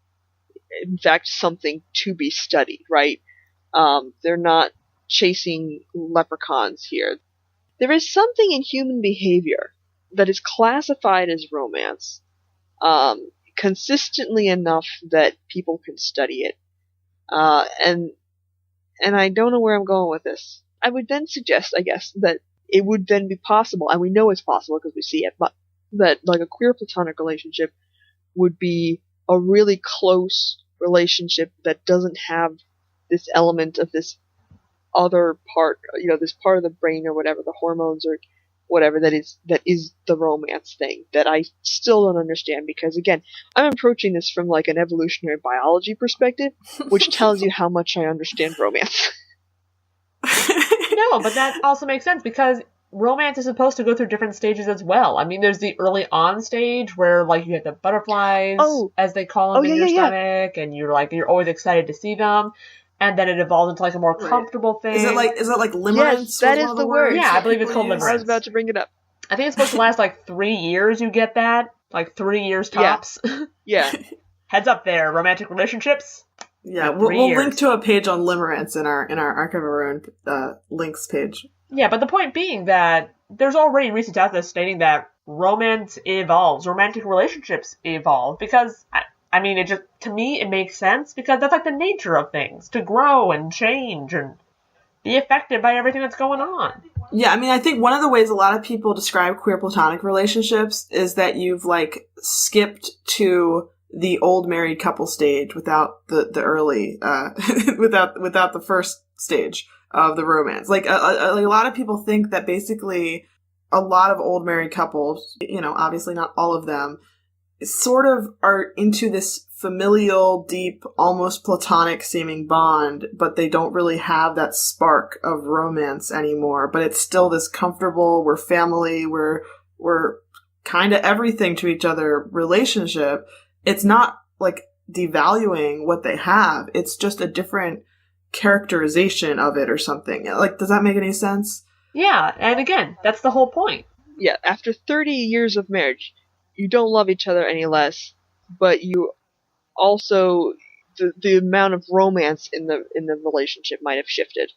in fact something to be studied, right? They're not chasing leprechauns here. There is something in human behavior that is classified as romance, consistently enough that people can study it. And I don't know where I'm going with this. I would then suggest, I guess, that it would then be possible, and we know it's possible because we see it, but that, like, a queer platonic relationship would be a really close relationship that doesn't have this element of this other part, this part of the brain or whatever, the hormones or whatever that is the romance thing that I still don't understand, because again, I'm approaching this from like an evolutionary biology perspective, which tells you how much I understand romance. No, but that also makes sense because romance is supposed to go through different stages as well. I mean, there's the early on stage where, like, you have the butterflies, as they call them, in your stomach, and you're always excited to see them, and then it evolves into like a more comfortable thing. Is it like limerence? Yes, that is the word. Yeah, I believe it's called limerence. I was about to bring it up. I think it's supposed to last like 3 years. You get that, like 3 years tops. Yeah. Heads up there, romantic relationships. Yeah, we'll link to a page on limerence in our Archive of Our Own links page. Yeah, but the point being that there's already research out there stating that romance evolves, romantic relationships evolve, because, I mean, it just, to me, it makes sense, because that's like the nature of things, to grow and change and be affected by everything that's going on. Yeah, I mean, I think one of the ways a lot of people describe queer platonic relationships is that you've, like, skipped to the old married couple stage without the early, without the first stage of the romance. Like, a lot of people think that basically a lot of old married couples, obviously not all of them, sort of are into this familial, deep, almost platonic seeming bond, but they don't really have that spark of romance anymore. But it's still this comfortable, we're family, we're kind of everything to each other relationship. It's not like devaluing what they have. It's just a different characterization of it or something. Like, does that make any sense? Yeah, and again, that's the whole point. Yeah, after 30 years of marriage, you don't love each other any less, but you also, the amount of romance in the relationship might have shifted.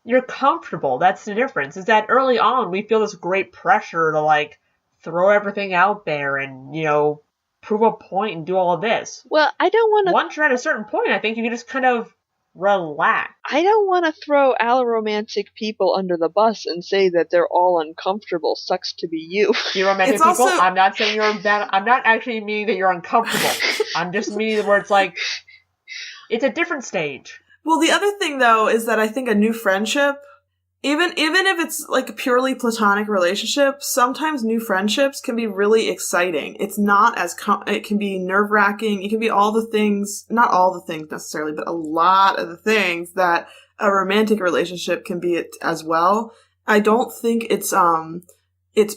You're comfortable. That's the difference. Is that early on we feel this great pressure to like throw everything out there and, you know, prove a point and do all of this. Well, I don't want to... Once you're at a certain point, I think you can just kind of relax. I don't want to throw alloromantic people under the bus and say that they're all uncomfortable. Sucks to be you. You romantic people, I'm not saying you're bad. I'm not actually meaning that you're uncomfortable. I'm just meaning where it's like, it's a different stage. Well, the other thing, though, is that I think a new friendship, even if it's like a purely platonic relationship, sometimes new friendships can be really exciting. It's not as, it can be nerve-wracking. It can be all the things, not all the things necessarily, but a lot of the things that a romantic relationship can be as well. I don't think it's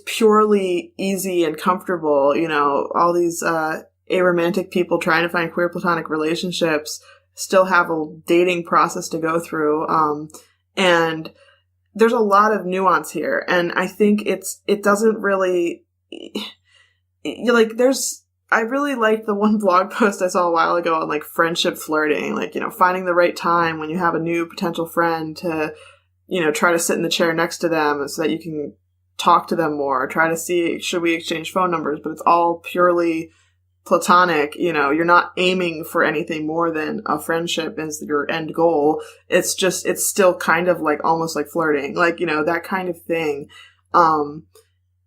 purely easy and comfortable, you know, all these, aromantic people trying to find queer platonic relationships still have a dating process to go through. And there's a lot of nuance here. And I think it doesn't really, I really liked the one blog post I saw a while ago on like friendship flirting, like, you know, finding the right time when you have a new potential friend to, you know, try to sit in the chair next to them so that you can talk to them more, try to see, should we exchange phone numbers? But it's all purely platonic, you know, you're not aiming for anything more than a friendship as your end goal. It's just, it's still kind of like, almost like flirting, like, you know, that kind of thing.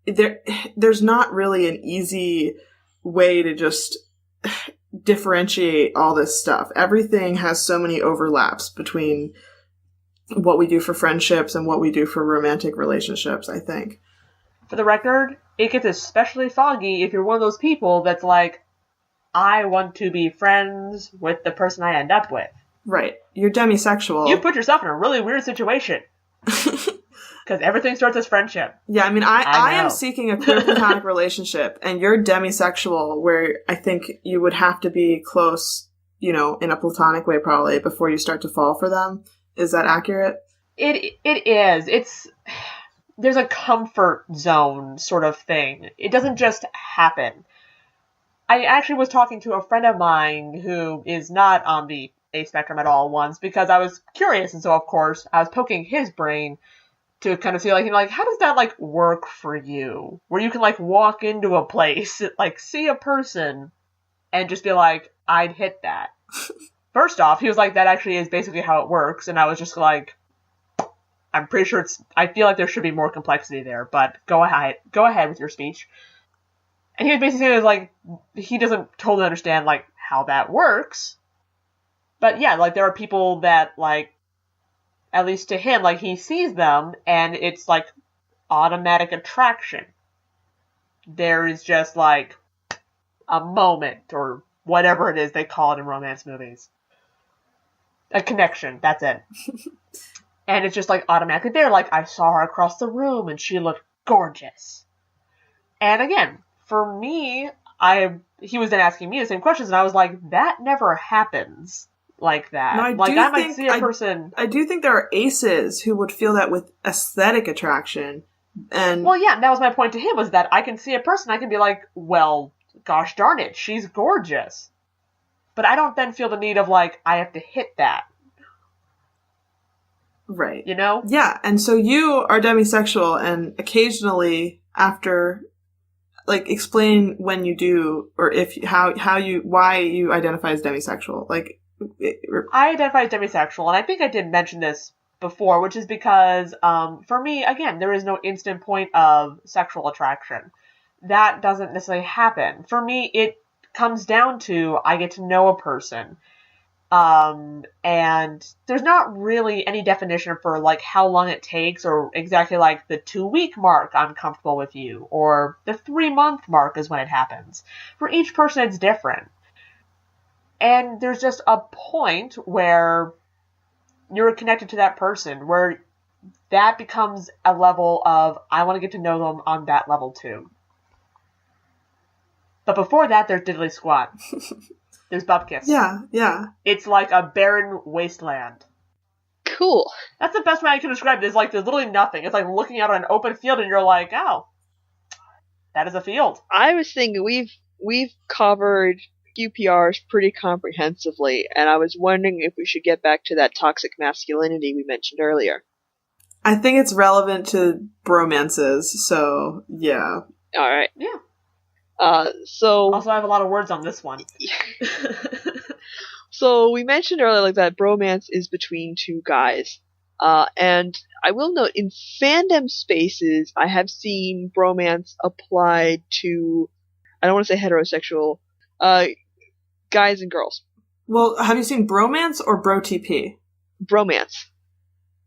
There's not really an easy way to just differentiate all this stuff. Everything has so many overlaps between what we do for friendships and what we do for romantic relationships, I think. For the record, it gets especially foggy if you're one of those people that's like, I want to be friends with the person I end up with. Right. You're demisexual. You put yourself in a really weird situation. Because everything starts as friendship. Yeah, I mean, I am seeking a queer platonic relationship, and you're demisexual, where I think you would have to be close, you know, in a platonic way probably, before you start to fall for them. Is that accurate? It is. There's a comfort zone sort of thing. It doesn't just happen. I actually was talking to a friend of mine who is not on the A spectrum at all once, because I was curious, and so of course I was poking his brain to kind of see like, you know, like, how does that like work for you? Where you can like walk into a place, like see a person and just be like, I'd hit that. First off, he was like, that actually is basically how it works, and I was just like, I'm pretty sure I feel like there should be more complexity there, but go ahead with your speech. And he was basically saying, like, he doesn't totally understand, like, how that works. But yeah, like, there are people that, like, at least to him, like, he sees them, and it's, like, automatic attraction. There is just, like, a moment, or whatever it is they call it in romance movies. A connection, that's it. And it's just, like, automatically there. Like, I saw her across the room, and she looked gorgeous. And again, for me, he was then asking me the same questions, and I was like, that never happens like that. No, I might see a person. I do think there are aces who would feel that with aesthetic attraction. And well, yeah, that was my point to him, was that I can see a person, I can be like, well, gosh darn it, she's gorgeous. But I don't then feel the need of, like, I have to hit that. Right. You know? Yeah, and so you are demisexual, and occasionally after, like, explain when you do, or why you identify as demisexual. Like, I identify as demisexual, and I think I did mention this before, which is because, for me, again, there is no instant point of sexual attraction. That doesn't necessarily happen. For me, it comes down to, I get to know a person. And there's not really any definition for like how long it takes or exactly like the 2-week mark I'm comfortable with you or the 3-month mark is when it happens. For each person it's different. And there's just a point where you're connected to that person where that becomes a level of I want to get to know them on that level too. But before that there's diddly squat. There's bupkis. Yeah. It's like a barren wasteland. Cool. That's the best way I can describe it. It's like there's literally nothing. It's like looking out on an open field and you're like, oh, that is a field. I was thinking we've covered QPRs pretty comprehensively, and I was wondering if we should get back to that toxic masculinity we mentioned earlier. I think it's relevant to bromances, so yeah. Alright. Yeah. So also I have a lot of words on this one. So we mentioned earlier like that bromance is between two guys. And I will note in fandom spaces I have seen bromance applied to, I don't want to say heterosexual, guys and girls. Well, have you seen bromance or BROTP? Bromance.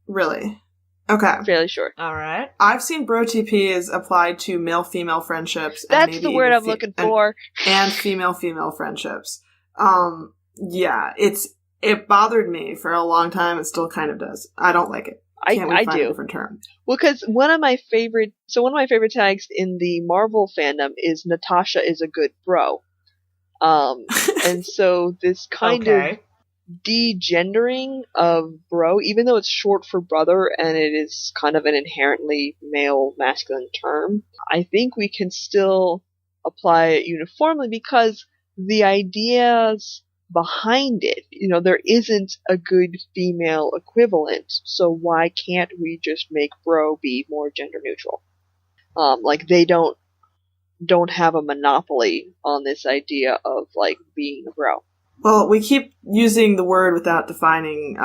Really? Okay. Fairly sure. Alright. I've seen BROTP applied to male-female friendships. That's and maybe the word I'm looking for. And female-female friendships. Yeah, it bothered me for a long time. It still kind of does. I don't like it. Can't we find a different term? Well, because one of my favorite tags in the Marvel fandom is Natasha is a good bro. And so this kind of degendering of bro, even though it's short for brother and it is kind of an inherently male masculine term, I think we can still apply it uniformly because the ideas behind it, there isn't a good female equivalent, so why can't we just make bro be more gender neutral? Like they don't have a monopoly on this idea of like being a bro. Well, we keep using the word without defining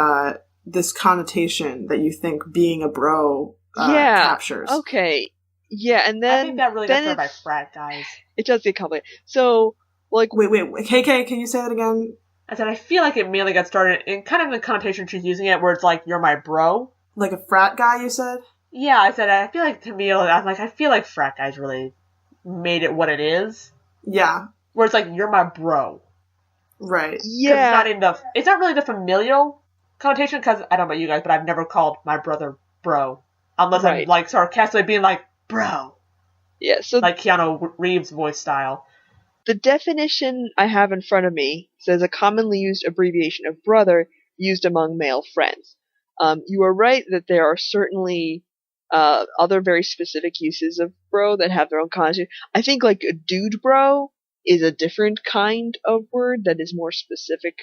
this connotation that you think being a bro captures. Okay. Yeah, and then I think that really gets started by frat guys. It does get complicated. So, like, wait, KK, can you say that again? I said I feel like it mainly got started in kind of the connotation she's using it, where it's like you're my bro. Like a frat guy, you said? Yeah, I said I feel like to me, I feel like frat guys really made it what it is. Yeah. Where it's like you're my bro. Right. Yeah. It's not really the familial connotation, because I don't know about you guys, but I've never called my brother bro. Unless I'm like sarcastically being like, bro. Yeah, so like Keanu Reeves voice style. The definition I have in front of me says a commonly used abbreviation of brother used among male friends. You are right that there are certainly other very specific uses of bro that have their own connotation. I think like a dude bro is a different kind of word that is more specific.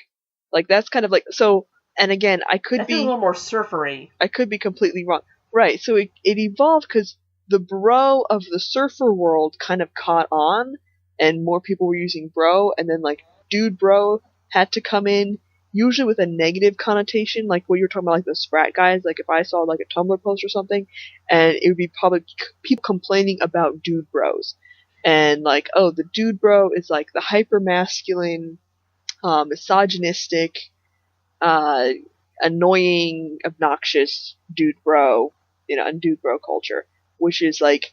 Like that's kind of like so. And again, I could be a little more surfery. I could be completely wrong. Right. So it evolved because the bro of the surfer world kind of caught on, and more people were using bro, and then like dude bro had to come in, usually with a negative connotation, like what you're talking about, like those frat guys. Like if I saw like a Tumblr post or something, and it would be probably people complaining about dude bros. And like, oh, the dude bro is like the hyper masculine, misogynistic, annoying, obnoxious dude bro, and dude bro culture, which is like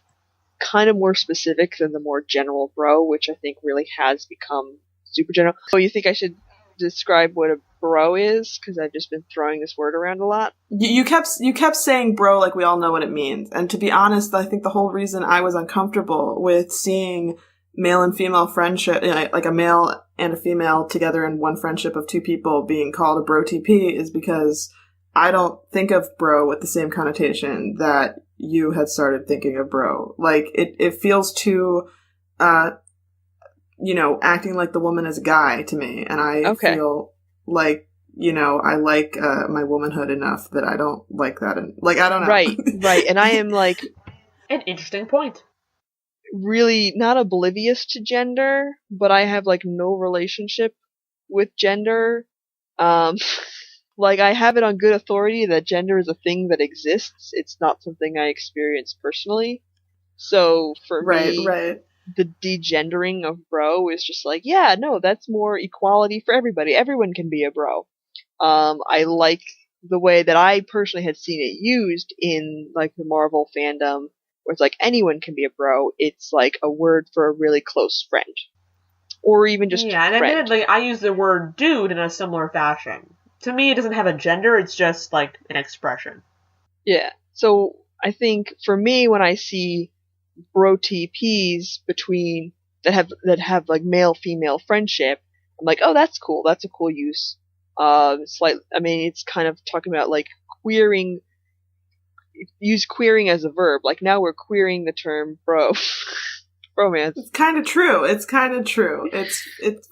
kind of more specific than the more general bro, which I think really has become super general. So you think I should describe what a bro is? Because I've just been throwing this word around a lot. You kept saying bro like we all know what it means. And to be honest, I think the whole reason I was uncomfortable with seeing male and female friendship, like a male and a female together in one friendship of two people being called a bro TP is because I don't think of bro with the same connotation that you had started thinking of bro. Like, it feels too, acting like the woman is a guy to me. And I feel like, I like my womanhood enough that I don't like that. And like, I don't know. Right. And I am like... An interesting point. Really not oblivious to gender, but I have like no relationship with gender. Like, I have it on good authority that gender is a thing that exists. It's not something I experience personally. So, for me, the degendering of bro is just like, yeah, no, that's more equality for everybody. Everyone can be a bro. I like the way that I personally had seen it used in like the Marvel fandom, where it's like anyone can be a bro. It's like a word for a really close friend, or even just Yeah, and friend. admittedly, I use the word dude in a similar fashion. To me, it doesn't have a gender, it's just like an expression. Yeah. So I think for me, when I see BROTPs between that have like male female friendship, I'm like, oh, that's cool. That's a cool use. It's kind of talking about like queering. Use queering as a verb. Like now we're queering the term bro, bromance. It's kind of true. It's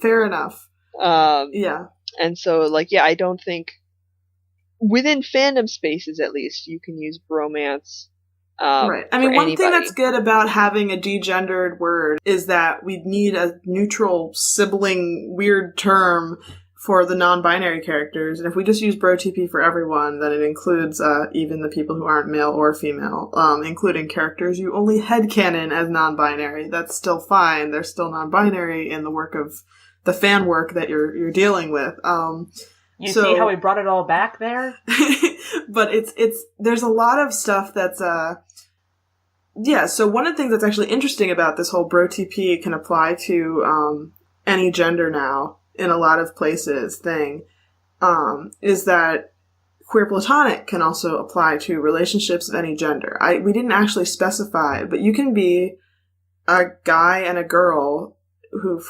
fair enough. Yeah. And so like I don't think within fandom spaces at least you can use bromance. Right. I mean, one thing that's good about having a degendered word is that we need a neutral sibling weird term for the non-binary characters. And if we just use BROTP for everyone, then it includes even the people who aren't male or female, including characters you only headcanon as non-binary. That's still fine. They're still non-binary in the work of the fan work that you're dealing with. You see how we brought it all back there? But there's a lot of stuff that's so one of the things that's actually interesting about this whole BROTP can apply to any gender now in a lot of places thing is that Queerplatonic can also apply to relationships of any gender. We didn't actually specify, but you can be a guy and a girl who,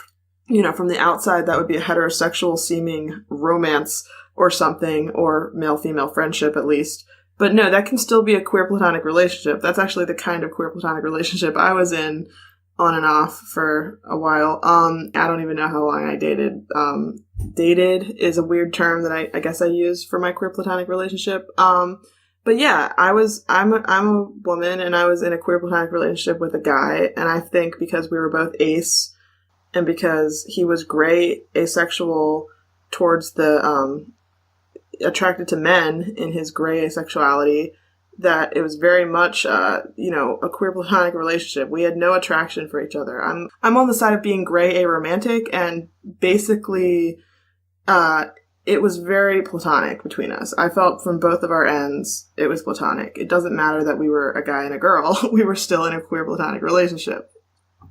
from the outside that would be a heterosexual seeming romance or something, or male-female friendship at least. But no, that can still be a queer platonic relationship. That's actually the kind of queer platonic relationship I was in on and off for a while. I don't even know how long I dated. Dated is a weird term that I guess I use for my queer platonic relationship. But yeah, I'm a woman and I was in a queer platonic relationship with a guy. And I think because we were both ace and because he was gray, asexual towards the, attracted to men in his gray asexuality, that it was very much, a queer platonic relationship. We had no attraction for each other. I'm on the side of being gray aromantic, and basically, it was very platonic between us. I felt from both of our ends, it was platonic. It doesn't matter that we were a guy and a girl. We were still in a queer platonic relationship.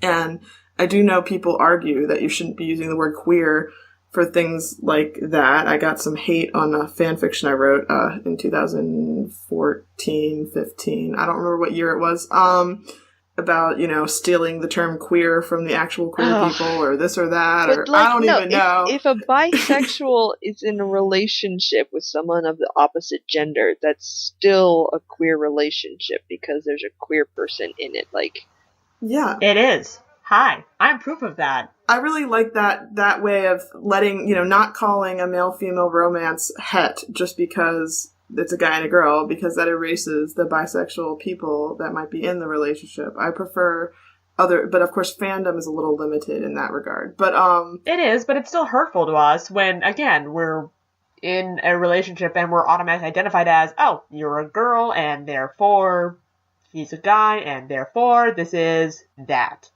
And I do know people argue that you shouldn't be using the word queer for things like that. I got some hate on a fan fiction I wrote in 2014, 15. I don't remember what year it was. About, stealing the term queer from the actual queer people or this or that. Or I don't even know. If a bisexual is in a relationship with someone of the opposite gender, that's still a queer relationship because there's a queer person in it. Yeah. It is. Hi, I'm proof of that. I really like that way of letting, not calling a male-female romance het just because it's a guy and a girl, because that erases the bisexual people that might be in the relationship. I prefer but of course fandom is a little limited in that regard. But it is, but it's still hurtful to us when, again, we're in a relationship and we're automatically identified as, oh, you're a girl and therefore he's a guy and therefore this is that.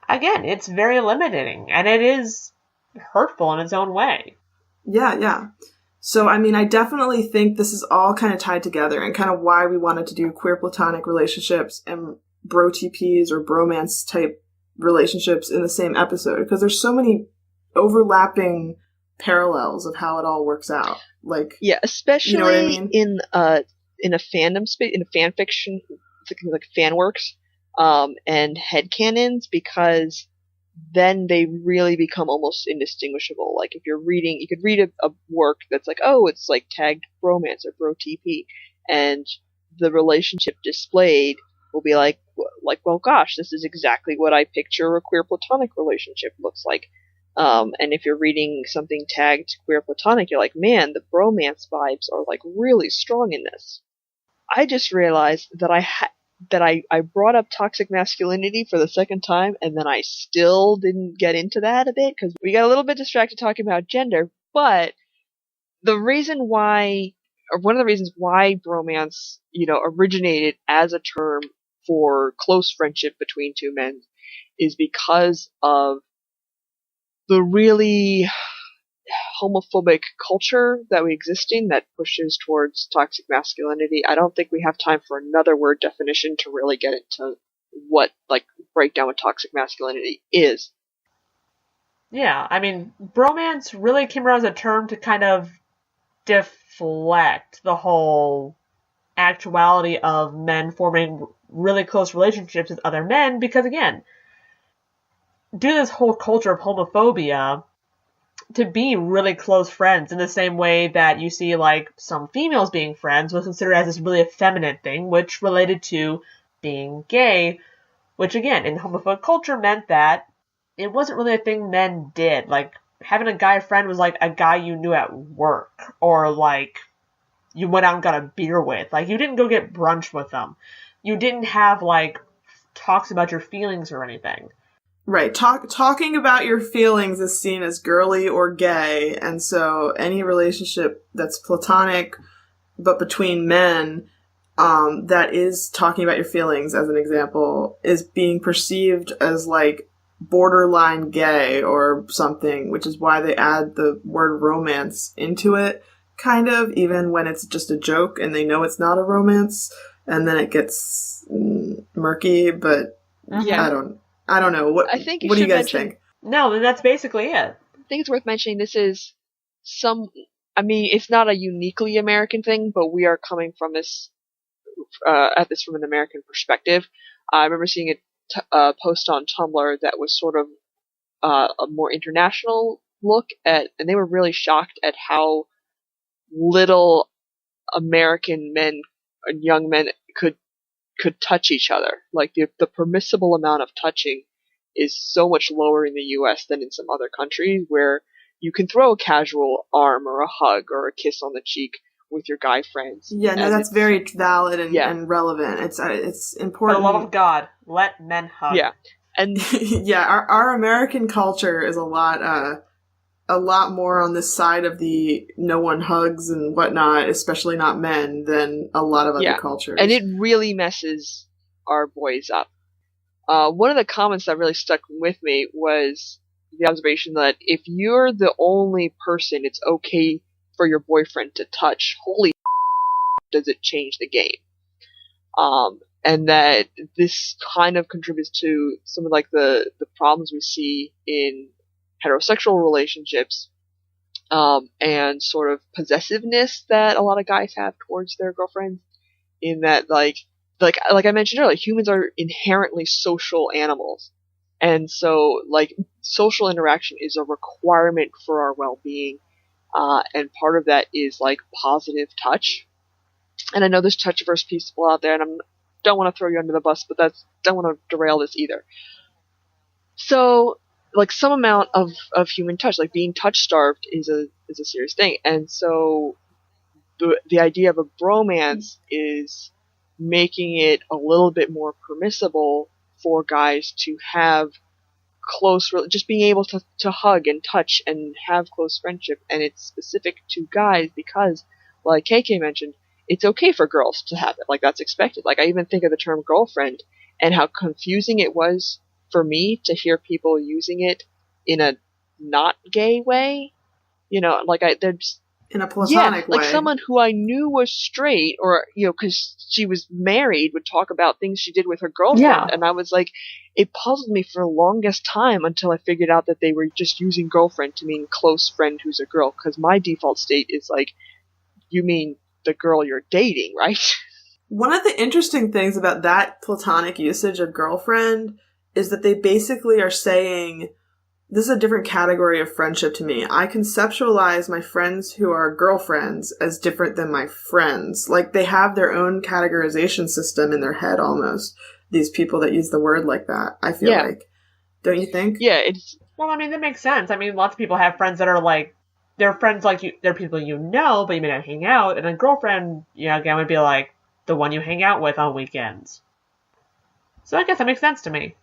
Again, it's very limiting, and it is hurtful in its own way. Yeah. So, I definitely think this is all kind of tied together, and kind of why we wanted to do queer platonic relationships and BROTPs or bromance type relationships in the same episode, because there's so many overlapping parallels of how it all works out. Especially you know what I mean? in a fandom space, in a fan fiction, like Fanworks. And headcanons, because then they really become almost indistinguishable. Like if you're reading, you could read a work that's like, oh, it's like tagged bromance or BROTP, and the relationship displayed will be like, well, gosh, this is exactly what I picture a queer platonic relationship looks like. And if you're reading something tagged queer platonic, you're like, man, the bromance vibes are like really strong in this. I just realized that I brought up toxic masculinity for the second time, and then I still didn't get into that a bit, because we got a little bit distracted talking about gender, but one of the reasons why bromance, originated as a term for close friendship between two men is because of the really homophobic culture that we exist in that pushes towards toxic masculinity, I don't think we have time for another word definition to really get into what, like, breakdown what toxic masculinity is. Yeah, I mean, bromance really came around as a term to kind of deflect the whole actuality of men forming really close relationships with other men, because again, due to this whole culture of homophobia, to be really close friends in the same way that you see like some females being friends was considered as this really effeminate thing, which related to being gay, which again, in homophobic culture meant that it wasn't really a thing men did. Like, having a guy friend was like a guy you knew at work, or like you went out and got a beer with. Like, you didn't go get brunch with them. You didn't have like talks about your feelings or anything. Right. Talking about your feelings is seen as girly or gay, and so any relationship that's platonic but between men, that is talking about your feelings, as an example, is being perceived as like borderline gay or something, which is why they add the word romance into it, kind of, even when it's just a joke and they know it's not a romance, and then it gets murky, but Yeah. I don't know. What do you guys think? No, that's basically it. I think it's worth mentioning this is it's not a uniquely American thing, but we are coming from this, at this from an American perspective. I remember seeing a post on Tumblr that was sort of a more international look at, and they were really shocked at how little American men and young men could touch each other. Like, the permissible amount of touching is so much lower in the US than in some other countries, where you can throw a casual arm or a hug or a kiss on the cheek with your guy friends. Yeah, no, that's very valid and relevant. It's important. For the love of God, let men hug. Yeah. And yeah, our American culture is a lot more on this side of the no one hugs and whatnot, especially not men, than a lot of other cultures. And it really messes our boys up. One of the comments that really stuck with me was the observation that if you're the only person it's okay for your boyfriend to touch, holy does it change the game. And that this kind of contributes to some of like the problems we see in heterosexual relationships, and sort of possessiveness that a lot of guys have towards their girlfriends, in that like I mentioned earlier, humans are inherently social animals. And so like social interaction is a requirement for our well-being. And part of that is like positive touch. And I know there's touch-averse people out there, and I don't want to throw you under the bus, but don't want to derail this either. So, like, some amount of human touch, like being touch-starved, is a serious thing. And so the idea of a bromance is making it a little bit more permissible for guys to have just being able to hug and touch and have close friendship. And it's specific to guys because, like KK mentioned, it's okay for girls to have it. Like, that's expected. Like, I even think of the term girlfriend and how confusing it was for me to hear people using it in a not gay way. You know, like, they're just, in a platonic way. Like someone who I knew was straight, or, you know, because she was married, would talk about things she did with her girlfriend. Yeah. And I was like, it puzzled me for the longest time until I figured out that they were just using girlfriend to mean close friend who's a girl. Because my default state is like, you mean the girl you're dating, right? One of the interesting things about that platonic usage of girlfriend is that they basically are saying, this is a different category of friendship to me. I conceptualize my friends who are girlfriends as different than my friends. Like, they have their own categorization system in their head almost. These people that use the word like that, I feel like. Don't you think? Yeah, it's... Well, I mean, that makes sense. I mean, lots of people have friends that are like, they're friends like you, they're people you know, but you may not hang out. And a girlfriend, you know, again, would be like the one you hang out with on weekends. So I guess that makes sense to me.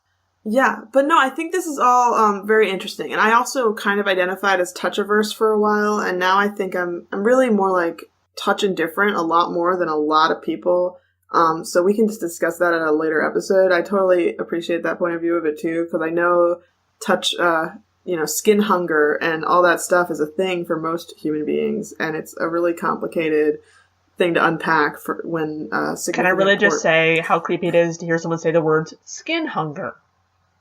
Yeah, but no, I think this is all very interesting. And I also kind of identified as touch-averse for a while, and now I think I'm really more like touch indifferent a lot more than a lot of people. So we can just discuss that in a later episode. I totally appreciate that point of view of it too, because I know touch skin hunger and all that stuff is a thing for most human beings, and it's a really complicated thing to unpack for when Can I really just say how creepy it is to hear someone say the words skin hunger?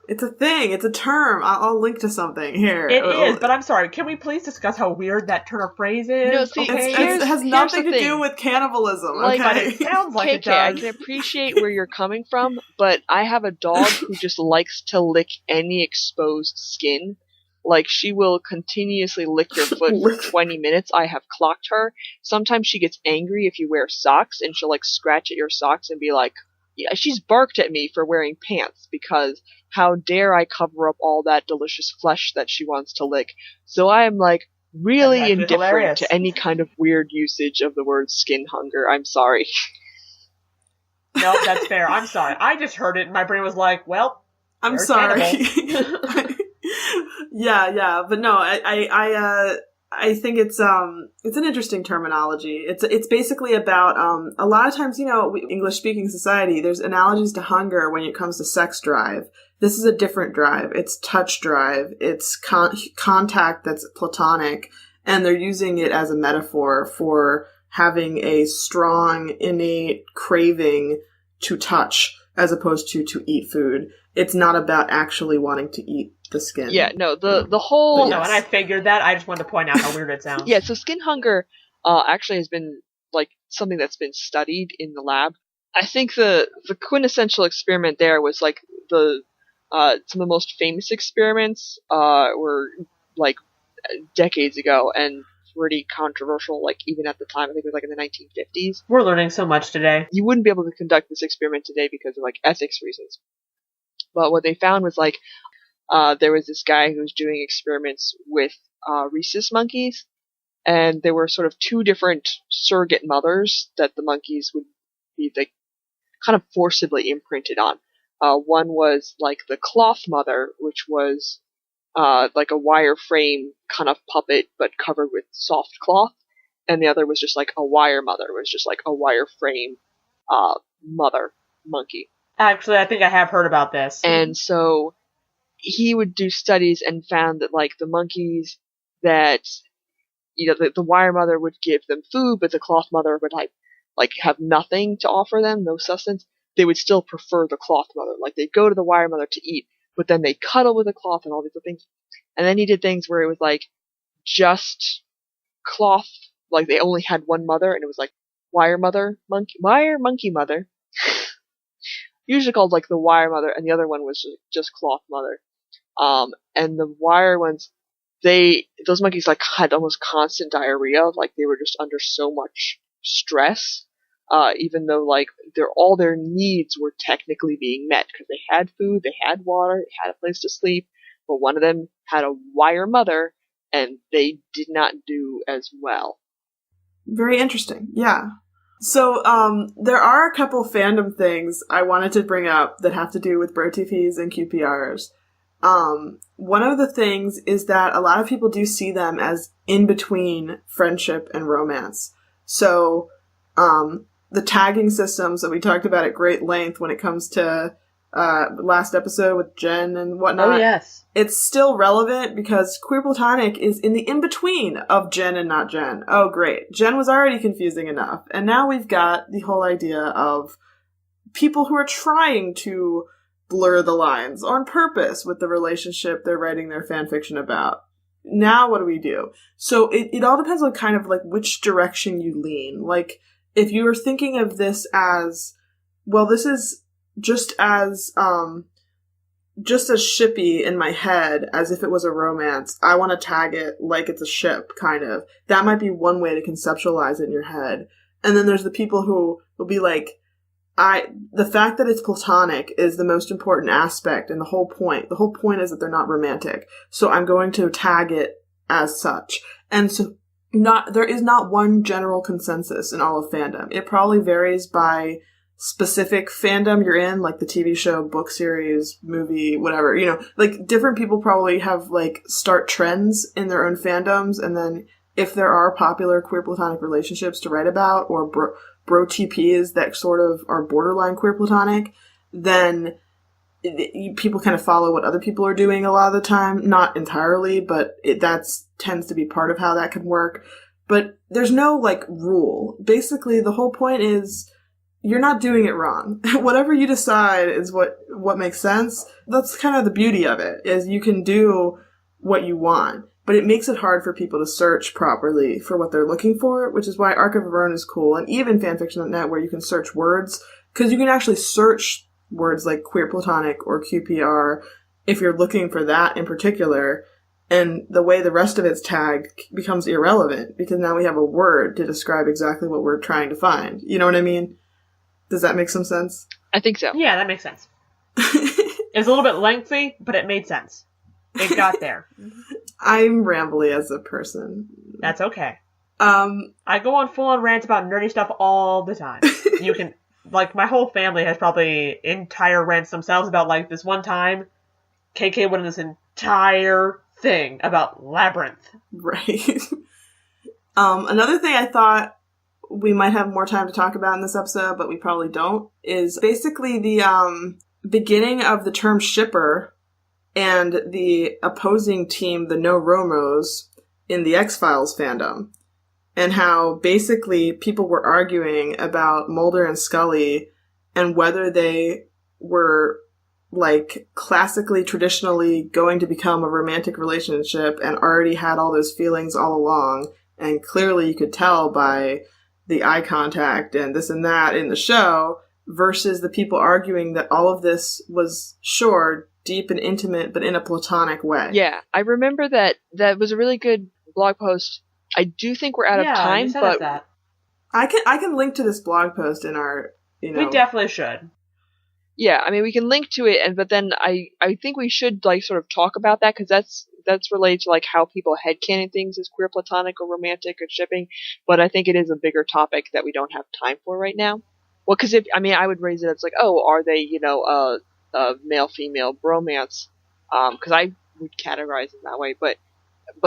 It's a thing. It's a term. I'll link to something here. It is, but I'm sorry. Can we please discuss how weird that turn of phrase is? No, see, it has nothing to do with cannibalism. Like, okay, but it sounds like it does. I can appreciate where you're coming from, but I have a dog who just likes to lick any exposed skin. Like, she will continuously lick your foot for 20 minutes. I have clocked her. Sometimes she gets angry if you wear socks, and she'll, like, scratch at your socks and be like, yeah, she's barked at me for wearing pants, because how dare I cover up all that delicious flesh that she wants to lick. So I am, like, really indifferent to any kind of weird usage of the word skin hunger. I'm sorry. No, that's fair. I'm sorry. I just heard it and my brain was like, well, I'm sorry. Yeah, but no, I think it's an interesting terminology. It's basically about a lot of times, English speaking society, there's analogies to hunger when it comes to sex drive. This is a different drive. It's touch drive. It's contact that's platonic, and they're using it as a metaphor for having a strong innate craving to touch as opposed to eat food. It's not about actually wanting to eat the skin. Yeah, no, the whole... No, and I figured that. I just wanted to point out how weird it sounds. Yeah, so skin hunger actually has been, like, something that's been studied in the lab. I think the quintessential experiment there was, like, some of the most famous experiments were, like, decades ago, and pretty controversial, like, even at the time. I think it was, like, in the 1950s. We're learning so much today. You wouldn't be able to conduct this experiment today because of, like, ethics reasons. But what they found was, like, there was this guy who was doing experiments with rhesus monkeys, and there were sort of two different surrogate mothers that the monkeys would be, like, kind of forcibly imprinted on. One was, like, the cloth mother, which was like a wire frame kind of puppet, but covered with soft cloth, and the other was just like a wire mother, was just like a wire frame mother monkey. Actually, I think I have heard about this. And so he would do studies and found that, like, the monkeys that, the wire mother would give them food, but the cloth mother would like have nothing to offer them, no sustenance. They would still prefer the cloth mother. Like, they'd go to the wire mother to eat, but then they cuddle with the cloth and all these other things. And then he did things where it was like just cloth, like they only had one mother, and it was like wire monkey mother. Usually called like the wire mother, and the other one was just cloth mother. And the wire ones, those monkeys like had almost constant diarrhea, like they were just under so much stress, even though like all their needs were technically being met, because they had food, they had water, they had a place to sleep, but one of them had a wire mother, and they did not do as well. Very interesting, yeah. So, there are a couple fandom things I wanted to bring up that have to do with BROTPs and QPRs. One of the things is that a lot of people do see them as in between friendship and romance. So, the tagging systems that we talked about at great length when it comes to last episode with Jen and whatnot. Oh, yes. It's still relevant because Queerplatonic is in the in-between of Jen and not Jen. Oh, great. Jen was already confusing enough. And now we've got the whole idea of people who are trying to blur the lines on purpose with the relationship they're writing their fan fiction about. Now what do we do? So it all depends on kind of like which direction you lean. Like, if you were thinking of this as, well, this is just as shippy in my head as if it was a romance. I want to tag it like it's a ship, kind of. That might be one way to conceptualize it in your head. And then there's the people who will be like, the fact that it's platonic is the most important aspect and the whole point. The whole point is that they're not romantic. So I'm going to tag it as such. And so there is not one general consensus in all of fandom. It probably varies by specific fandom you're in, like the TV show, book series, movie, whatever, like different people probably have like start trends in their own fandoms, and then if there are popular queer platonic relationships to write about, or BROTPs that sort of are borderline queer platonic, then people kind of follow what other people are doing a lot of the time. Not entirely, but that tends to be part of how that can work. But there's no, like, rule. Basically, the whole point is you're not doing it wrong. Whatever you decide is what makes sense. That's kind of the beauty of it, is you can do what you want. But it makes it hard for people to search properly for what they're looking for, which is why Archive of Our Own is cool. And even fanfiction.net, where you can search words, because you can actually search words like Queerplatonic or QPR if you're looking for that in particular. And the way the rest of it's tagged becomes irrelevant, because now we have a word to describe exactly what we're trying to find. You know what I mean? Does that make some sense? I think so. Yeah, that makes sense. It's a little bit lengthy, but it made sense. It got there. I'm rambly as a person. That's okay. I go on full-on rants about nerdy stuff all the time. You can, like, my whole family has probably entire rants themselves about, like, this one time, KK went in this entire thing about Labyrinth. Right. Another thing I thought we might have more time to talk about in this episode, but we probably don't, is basically the beginning of the term shipper and the opposing team, the No Romos, in the X-Files fandom. And how basically people were arguing about Mulder and Scully and whether they were, like, classically, traditionally going to become a romantic relationship and already had all those feelings all along. And clearly you could tell by the eye contact and this and that in the show, versus the people arguing that all of this was, sure, deep and intimate, but in a platonic way. Yeah, I remember that. That was a really good blog post. I do think we're out of time, you sent but us that. I can link to this blog post in our, We definitely should. yeah, I mean, we can link to it, but then I think we should, like, sort of talk about that, because that's related to, like, how people headcanon things as queer, platonic, or romantic, or shipping, but I think it is a bigger topic that we don't have time for right now. Well, because I would raise it as, like, oh, are they, male-female bromance, because I would categorize it that way, but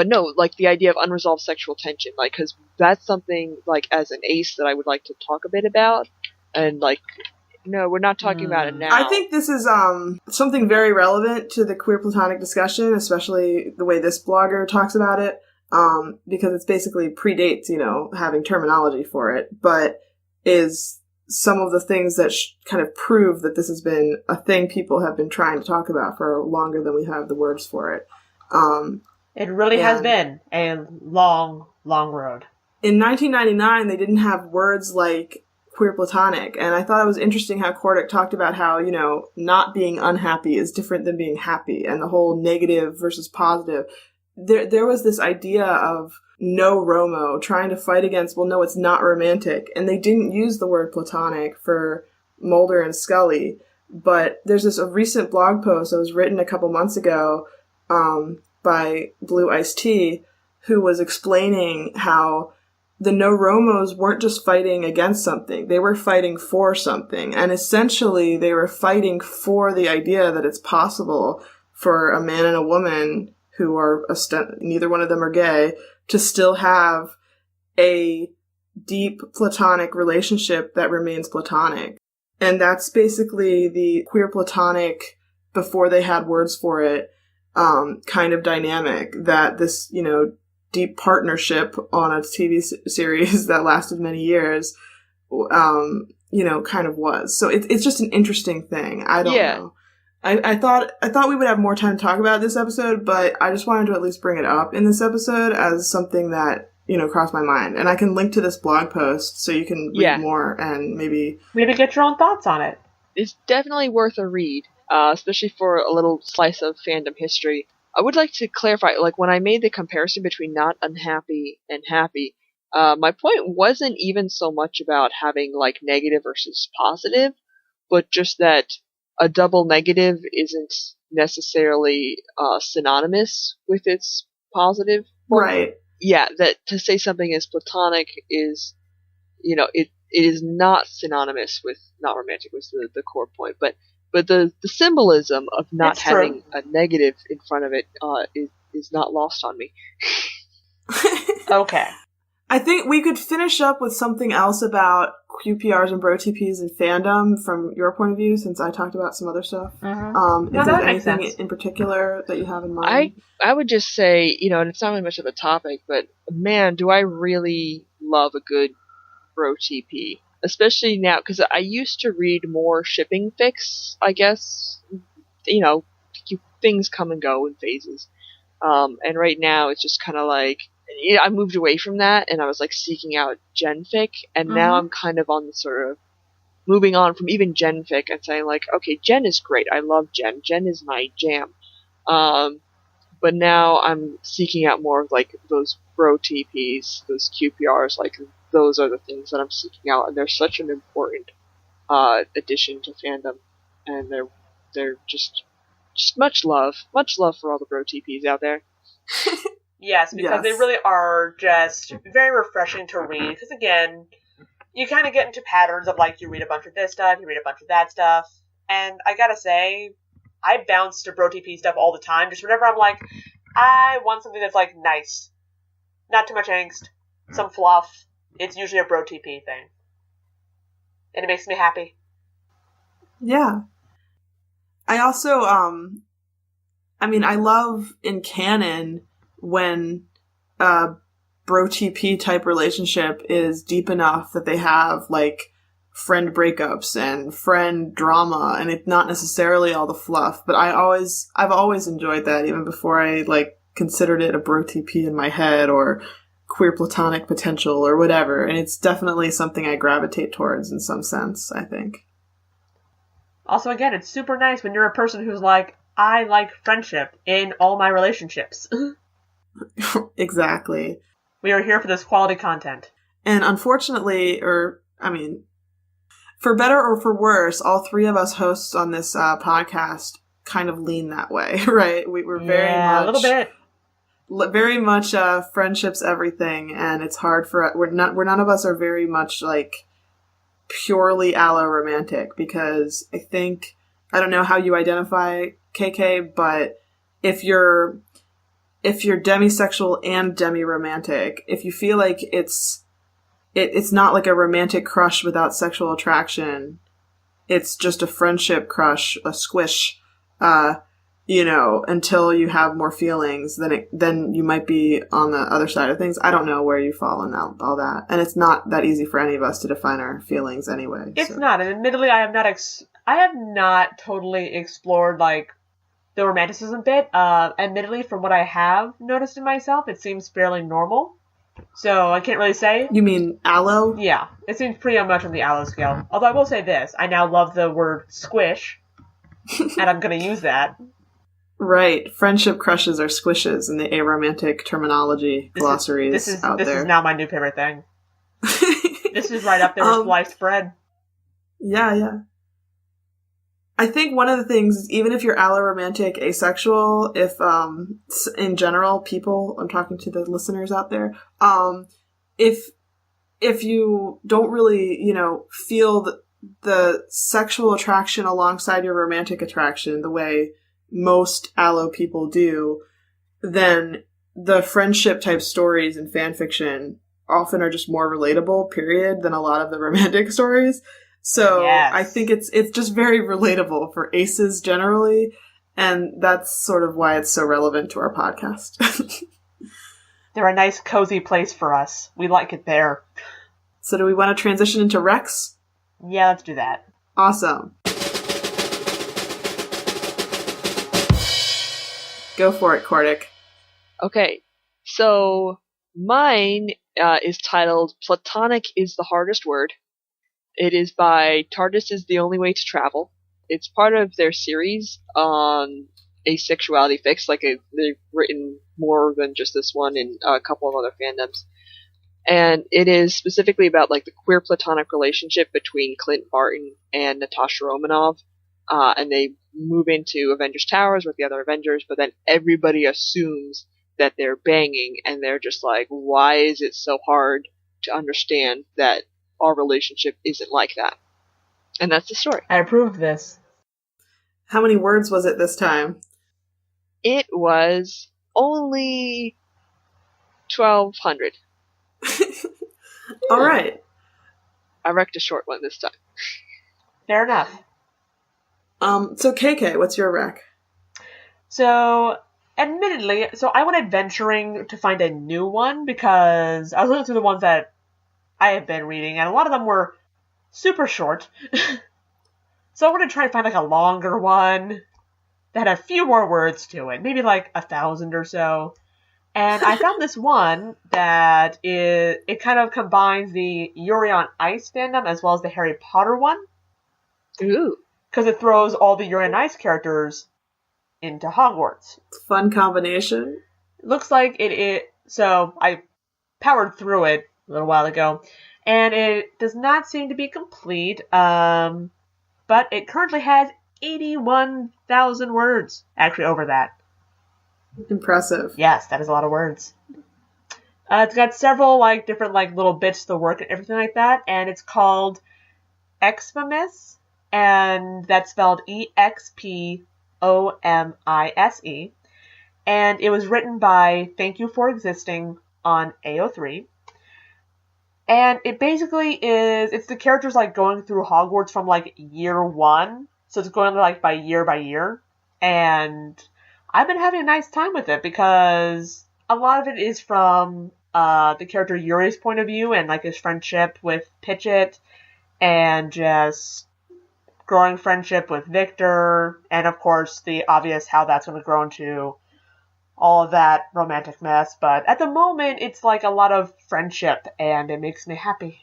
no, like, the idea of unresolved sexual tension, like, because that's something, like, as an ace that I would like to talk a bit about, and, like, no, we're not talking about it now. I think this is something very relevant to the queer platonic discussion, especially the way this blogger talks about it, because it's basically predates, having terminology for it, but is some of the things that kind of prove that this has been a thing people have been trying to talk about for longer than we have the words for it. It really has been a long, long road. In 1999, they didn't have words like queer platonic, and I thought it was interesting how Kordick talked about how, not being unhappy is different than being happy, and the whole negative versus positive. There was this idea of no Romo trying to fight against, well, no, it's not romantic, and they didn't use the word platonic for Mulder and Scully, but there's this recent blog post that was written a couple months ago, by Blue Iced Tea, who was explaining how the No Romos weren't just fighting against something, they were fighting for something. And essentially, they were fighting for the idea that it's possible for a man and a woman who are, neither one of them are gay, to still have a deep platonic relationship that remains platonic. And that's basically the queer platonic, before they had words for it, kind of dynamic that this, deep partnership on a TV series that lasted many years, kind of was. So it's just an interesting thing. I don't know. I thought we would have more time to talk about this episode, but I just wanted to at least bring it up in this episode as something that, crossed my mind. And I can link to this blog post so you can read more and maybe get your own thoughts on it. It's definitely worth a read. Especially for a little slice of fandom history. I would like to clarify, like, when I made the comparison between not unhappy and happy, my point wasn't even so much about having, like, negative versus positive, but just that a double negative isn't necessarily synonymous with its positive form. Right. Yeah, that to say something is platonic is, it is not synonymous with not romantic was the core point, but the symbolism of not having a negative in front of it is not lost on me. Okay. I think we could finish up with something else about QPRs and BROTPs and fandom from your point of view, since I talked about some other stuff. Mm-hmm. If there's anything in particular that you have in mind. I would just say, and it's not really much of a topic, but man, do I really love a good BROTP. Especially now, because I used to read more shipping fics, I guess. Things come and go in phases. And right now it's just kind of like, I moved away from that and I was like seeking out genfic, and now I'm kind of on the sort of moving on from even genfic and saying like, okay, gen is great. I love gen. Gen is my jam. But now I'm seeking out more of like those BROTPs, those QPRs, like those are the things that I'm seeking out, and they're such an important addition to fandom, and they're just much love for all the BROTPs out there. Yes, because they really are just very refreshing to read. Because again, you kind of get into patterns of like you read a bunch of this stuff, you read a bunch of that stuff, and I gotta say, I bounce to BROTP stuff all the time. Just whenever I'm like, I want something that's like nice, not too much angst, some fluff. It's usually a BROTP thing, and it makes me happy. Yeah. I also, I love in canon when a BROTP type relationship is deep enough that they have, like, friend breakups and friend drama, and it's not necessarily all the fluff, but I've always enjoyed that, even before I, like, considered it a BROTP in my head, or Queerplatonic potential, or whatever, and it's definitely something I gravitate towards in some sense, I think. Also, again, it's super nice when you're a person who's like, I like friendship in all my relationships. Exactly. We are here for this quality content. And unfortunately, for better or for worse, all three of us hosts on this podcast kind of lean that way, right? We're very much... a little bit. Very much friendship's everything, and it's hard for... none of us are very much, like, purely allo-romantic, because I think... I don't know how you identify KK, but if you're demisexual and demi-romantic, if you feel like it's not like a romantic crush without sexual attraction, it's just a friendship crush, a squish, until you have more feelings, then you might be on the other side of things. I don't know where you fall in all that. And it's not that easy for any of us to define our feelings anyway. It's not. And admittedly, I have not totally explored, like, the romanticism bit. Admittedly, from what I have noticed in myself, it seems fairly normal. So I can't really say. You mean allo? Yeah, it seems pretty much on the allo scale. Although I will say this, I now love the word squish, and I'm going to use that. Right. Friendship crushes are squishes in the aromantic terminology glossaries this is there. This is now my new favorite thing. This is right up there with sliced bread. Yeah. I think one of the things is, even if you're allo-romantic, asexual, if, in general, people, I'm talking to the listeners out there, if you don't really, feel the sexual attraction alongside your romantic attraction the way most allo people do, then the friendship type stories in fan fiction often are just more relatable, period, than a lot of the romantic stories. So yes. I think it's just very relatable for aces generally, and that's sort of why it's so relevant to our podcast. They're a nice, cozy place for us. We like it there. So do we want to transition into Rex? Yeah, let's do that. Awesome. Go for it, Cordic. Okay, so mine is titled Platonic is the Hardest Word. It is by TARDIS is the Only Way to Travel. It's part of their series on asexuality fics. They've written more than just this one in a couple of other fandoms. And it is specifically about the queer platonic relationship between Clint Barton and Natasha Romanoff. And they move into Avengers Towers with the other Avengers, but then everybody assumes that they're banging, and they're just like, why is it so hard to understand that our relationship isn't like that? And that's the story. I approve of this. How many words was it this time? It was only 1,200. All right. I wrecked a short one this time. Fair enough. So KK, what's your rec? So, admittedly, I went adventuring to find a new one because I was looking through the ones that I have been reading, and a lot of them were super short. So I wanted to try to find like a longer one that had a few more words to it, maybe like 1,000 or so. And I found this one that it kind of combines the Yuri on Ice fandom as well as the Harry Potter one. Ooh. Because it throws all the Yuri on Ice characters into Hogwarts. Fun combination. Looks like so I powered through it a little while ago, and it does not seem to be complete, but it currently has 81,000 words. Actually, over that. Impressive. Yes, that is a lot of words. It's got several different little bits to work and everything like that, and it's called Expomise, and that's spelled EXPOMISE, and it was written by Thank You for Existing on AO3. And it basically it's the characters going through Hogwarts from year one, so it's going by year, and I've been having a nice time with it because a lot of it is from the character Yuri's point of view and his friendship with Pitchett and just growing friendship with Victor, and of course the obvious how that's going to grow into all of that romantic mess. But at the moment it's a lot of friendship and it makes me happy.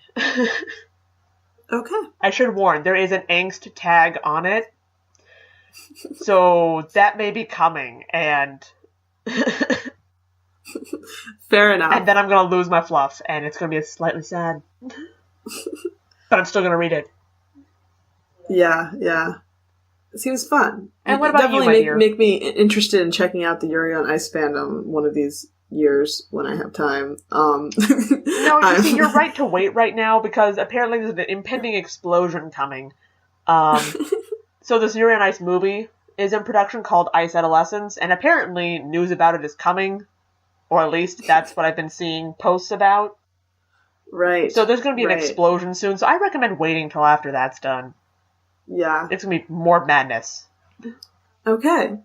Okay. I should warn, there is an angst tag on it. So that may be coming, and fair enough. And then I'm going to lose my fluff, and it's going to be slightly sad. But I'm still going to read it. Yeah. It seems fun. And what about you, my dear? Make me interested in checking out the Yuri on Ice fandom one of these years when I have time. No, you see, you're right to wait right now because apparently there's an impending explosion coming. So this Yuri on Ice movie is in production called Ice Adolescence, and apparently news about it is coming, or at least that's what I've been seeing posts about. Right. So there's going to be an explosion soon, so I recommend waiting till after that's done. Yeah. It's going to be more madness. Okay.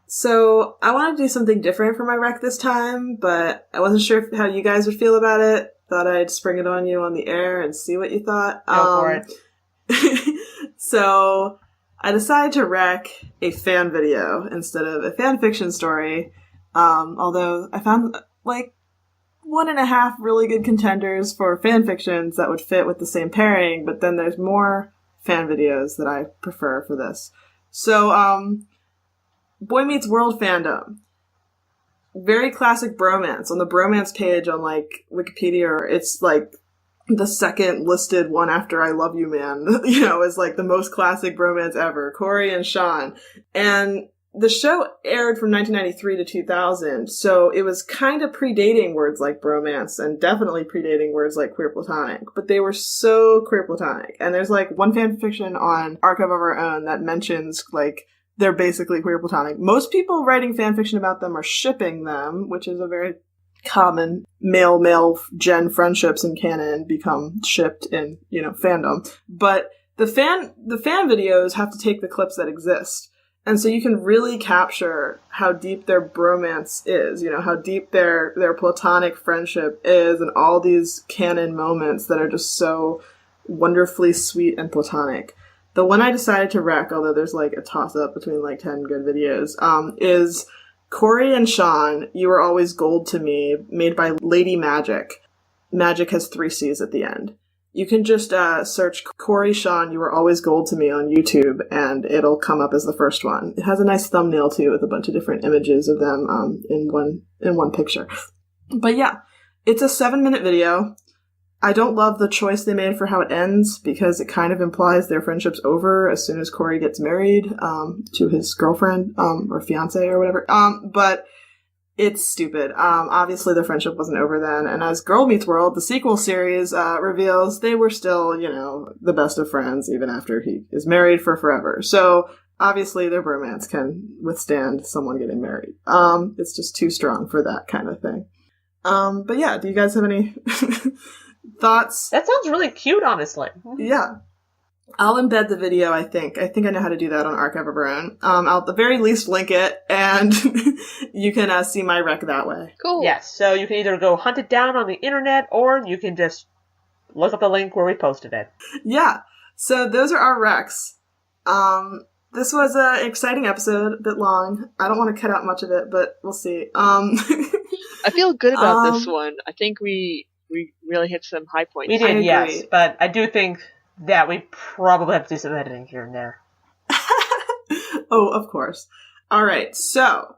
So I want to do something different for my rec this time, but I wasn't sure how you guys would feel about it. Thought I'd spring it on you on the air and see what you thought. Go for it. So I decided to rec a fan video instead of a fan fiction story. Although I found 1.5 really good contenders for fan fictions that would fit with the same pairing, but then there's more fan videos that I prefer for this. So, Boy Meets World fandom. Very classic bromance. On the bromance page on Wikipedia, it's the second listed one after I Love You Man, is the most classic bromance ever. Corey and Sean. And the show aired from 1993 to 2000, so it was kind of predating words like bromance and definitely predating words like queerplatonic, but they were so queerplatonic. And there's one fan fiction on Archive of Our Own that mentions they're basically queerplatonic. Most people writing fan fiction about them are shipping them, which is a very common male gen friendships in canon become shipped in, fandom. But the fan videos have to take the clips that exist. And so you can really capture how deep their bromance is, how deep their platonic friendship is, and all these canon moments that are just so wonderfully sweet and platonic. The one I decided to rec, although there's a toss-up between 10 good videos, is Corey and Sean, You Were Always Gold to Me, made by Lady Magic. Magic has 3 C's at the end. You can just search Corey Sean, You Were Always Gold to Me on YouTube, and it'll come up as the first one. It has a nice thumbnail, too, with a bunch of different images of them in one picture. But yeah, it's a 7-minute video. I don't love the choice they made for how it ends, because it kind of implies their friendship's over as soon as Corey gets married to his girlfriend, or fiancé or whatever. But it's stupid. Obviously their friendship wasn't over then, and as Girl Meets World, the sequel series, reveals, they were still, the best of friends even after he is married for forever. So, obviously their bromance can withstand someone getting married. It's just too strong for that kind of thing. But yeah, do you guys have any thoughts. That sounds really cute, honestly. Yeah. I'll embed the video, I think. I know how to do that on Archive of Our Own. I'll at the very least link it, and you can see my rec that way. Cool. Yes, so you can either go hunt it down on the internet, or you can just look up the link where we posted it. Yeah. So those are our recs. This was an exciting episode, a bit long. I don't want to cut out much of it, but we'll see. I feel good about this one. I think we really hit some high points. We did, yes, but I do think that we probably have to do some editing here and there. Oh, of course. All right, so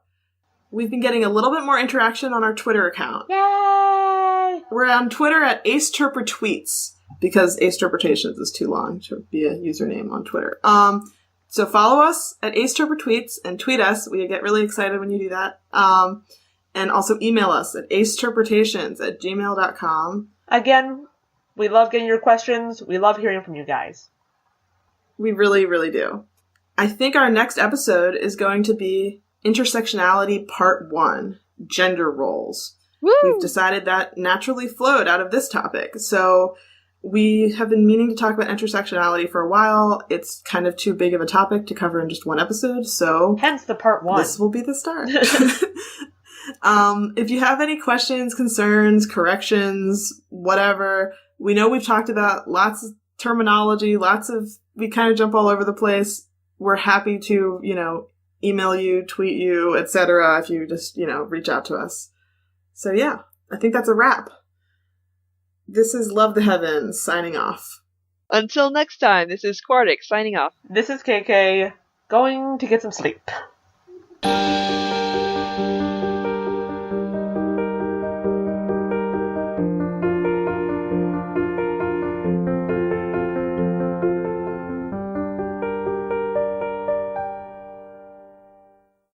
we've been getting a little bit more interaction on our Twitter account. Yay! We're on Twitter at AceTerperTweets, because Ace-Terperations is too long to be a username on Twitter. So follow us at AceTerperTweets and tweet us. We get really excited when you do that. And also email us at aceterperations@gmail.com. Again, we love getting your questions. We love hearing from you guys. We really, really do. I think our next episode is going to be Intersectionality Part 1, Gender Roles. Woo! We've decided that naturally flowed out of this topic. So we have been meaning to talk about intersectionality for a while. It's kind of too big of a topic to cover in just one episode, so hence the Part 1. This will be the start. If you have any questions, concerns, corrections, whatever, we know we've talked about lots of terminology, we kind of jump all over the place. We're happy to, email you, tweet you, etc. if you just, reach out to us. So yeah, I think that's a wrap. This is Love the Heavens, signing off. Until next time, this is Quartic, signing off. This is KK, going to get some sleep.